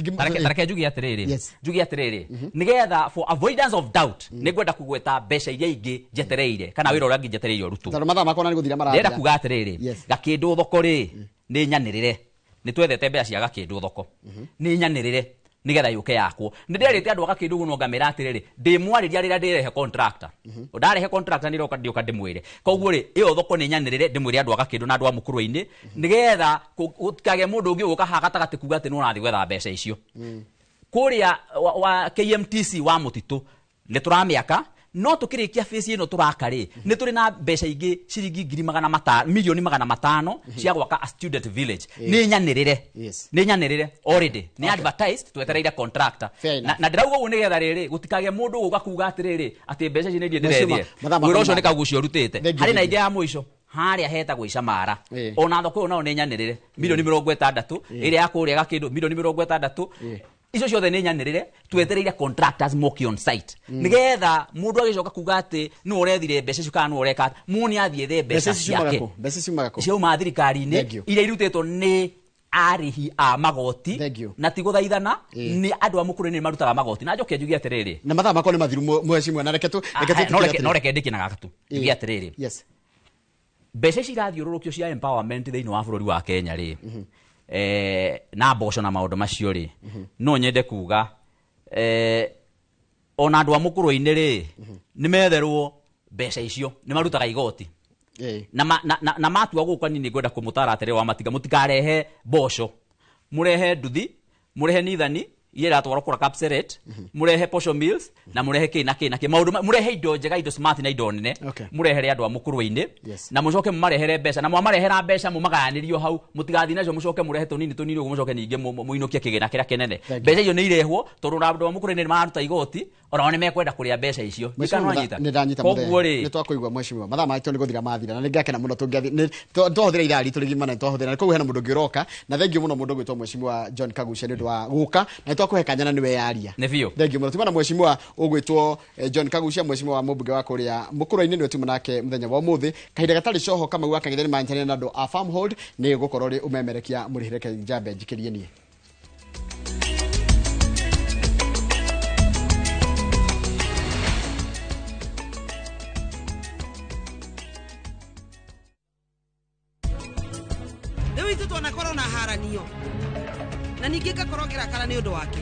[SPEAKER 2] jugi atiriri nigetha for avoidance of doubt nigwenda kugweta mbeca iria ingi jetereire kana wira uria njetereire rutu
[SPEAKER 1] taro mathaa makona ni guthira marara
[SPEAKER 2] ndenda kuga atiriri gakindu thoko ri ni nyanirire ni twethete mbeca cia gakindu thoko ni nyanirire nigetha yuke yakwo ndirete andu gakindu guno ngamira atiriri ndimwariria rira ndirehe contractor ndarehe contractor ni roka ndioka ndimwire koguo ri iyo thoko ni nyanirire ndimwire andu gakindu na andu a mukuruini nigetha utikage mundu ungi uka hagatagati kuga ati no nathi gwetha mbeca icio kuria wa KMTC wa mutitu ni turamiaka no tukirikia face ino turakari ni turi na mbeca ingi ciringi 500 milioni 500 cia gwaka a student village ni nyanirire already ni advertised twetereire contractor na ndirauga ugu nigetha riri gutikage mundu uga kuga atiriri ati mbeca ici ni ndie ndiretie wira ucio ni kagucio rutite hari na idea ya muico haria hetagwo icamara ona thoko ona ni nyanirire milioni 60 iria yakuria gakindu milioni 60 icio ciothe ni nyanirire twetereire contractors moki on site nigetha mundu agicoka kuga ati no urethire mbeca icio kana no ureka muni athie the mbeca ciake cio ma thirikari-ini iria irutitwo ni arihi a magoti na tiguthaithana ni andu a mukuruini marutaga magoti na njoke njugi atiriri
[SPEAKER 1] na mathaa makwa ni mathiru mwecimu na reke
[SPEAKER 2] no reke ndikina gatu njugi atiriri mbeca ici irathiururukio cia empowerment thiini wa bururi wa Kenya ri na mboco na maundu macio ri no nyende kuga ona andu a mukuruini ri ni metherwo mbeca icio ni marutaga igoti na matua guka nini ngwenda kumutara atiriri wa Matinga mutikarehe mboco murehe nduthi murehe nithani yera twara kura Kapseret murehe posho mills na murehe kina maundu murehe indo njega indo smart na indo nene murehere andu a mukuruini na mucoke mumarehere mbeca na mwamarehera mbeca mumagayaniriyo hau mutigathi nacio mucoke murehe tunini uguo mucoke ninge muinokie kigina kiria kenene mbeca icio ni irehwo tondu andu a mukuruini ni maruta igoti ona one mekwenda kuria mbeca icio
[SPEAKER 1] ndanyita
[SPEAKER 2] koguo ri
[SPEAKER 1] ni twakuigwa mwecimu mathaa maitu ni guthira mathira na ningakena muno tungiathi twahuthira irari turigimana twahuthira koguo hena mundu ngiroka na thengio muno mundu gwitwo mwecimu wa John Kagucia ni ndu wa guka na twakuhe kanyana niwe yaria thengio muno tumana mwecimu wa ugwitwo John Kagucia mwecimu wa mubunge wa kuria mukuruini ni timu nake muthenya wa umuthi kahinda gatari coho kama gwa kangithani manchane na andu a farm hold ni gukorwo ri umemerekia murihireke njambe njikirie nie
[SPEAKER 6] Leo itu tunakorwo na haranio na ningĩ ngakorogera kana nĩ ũndũ wake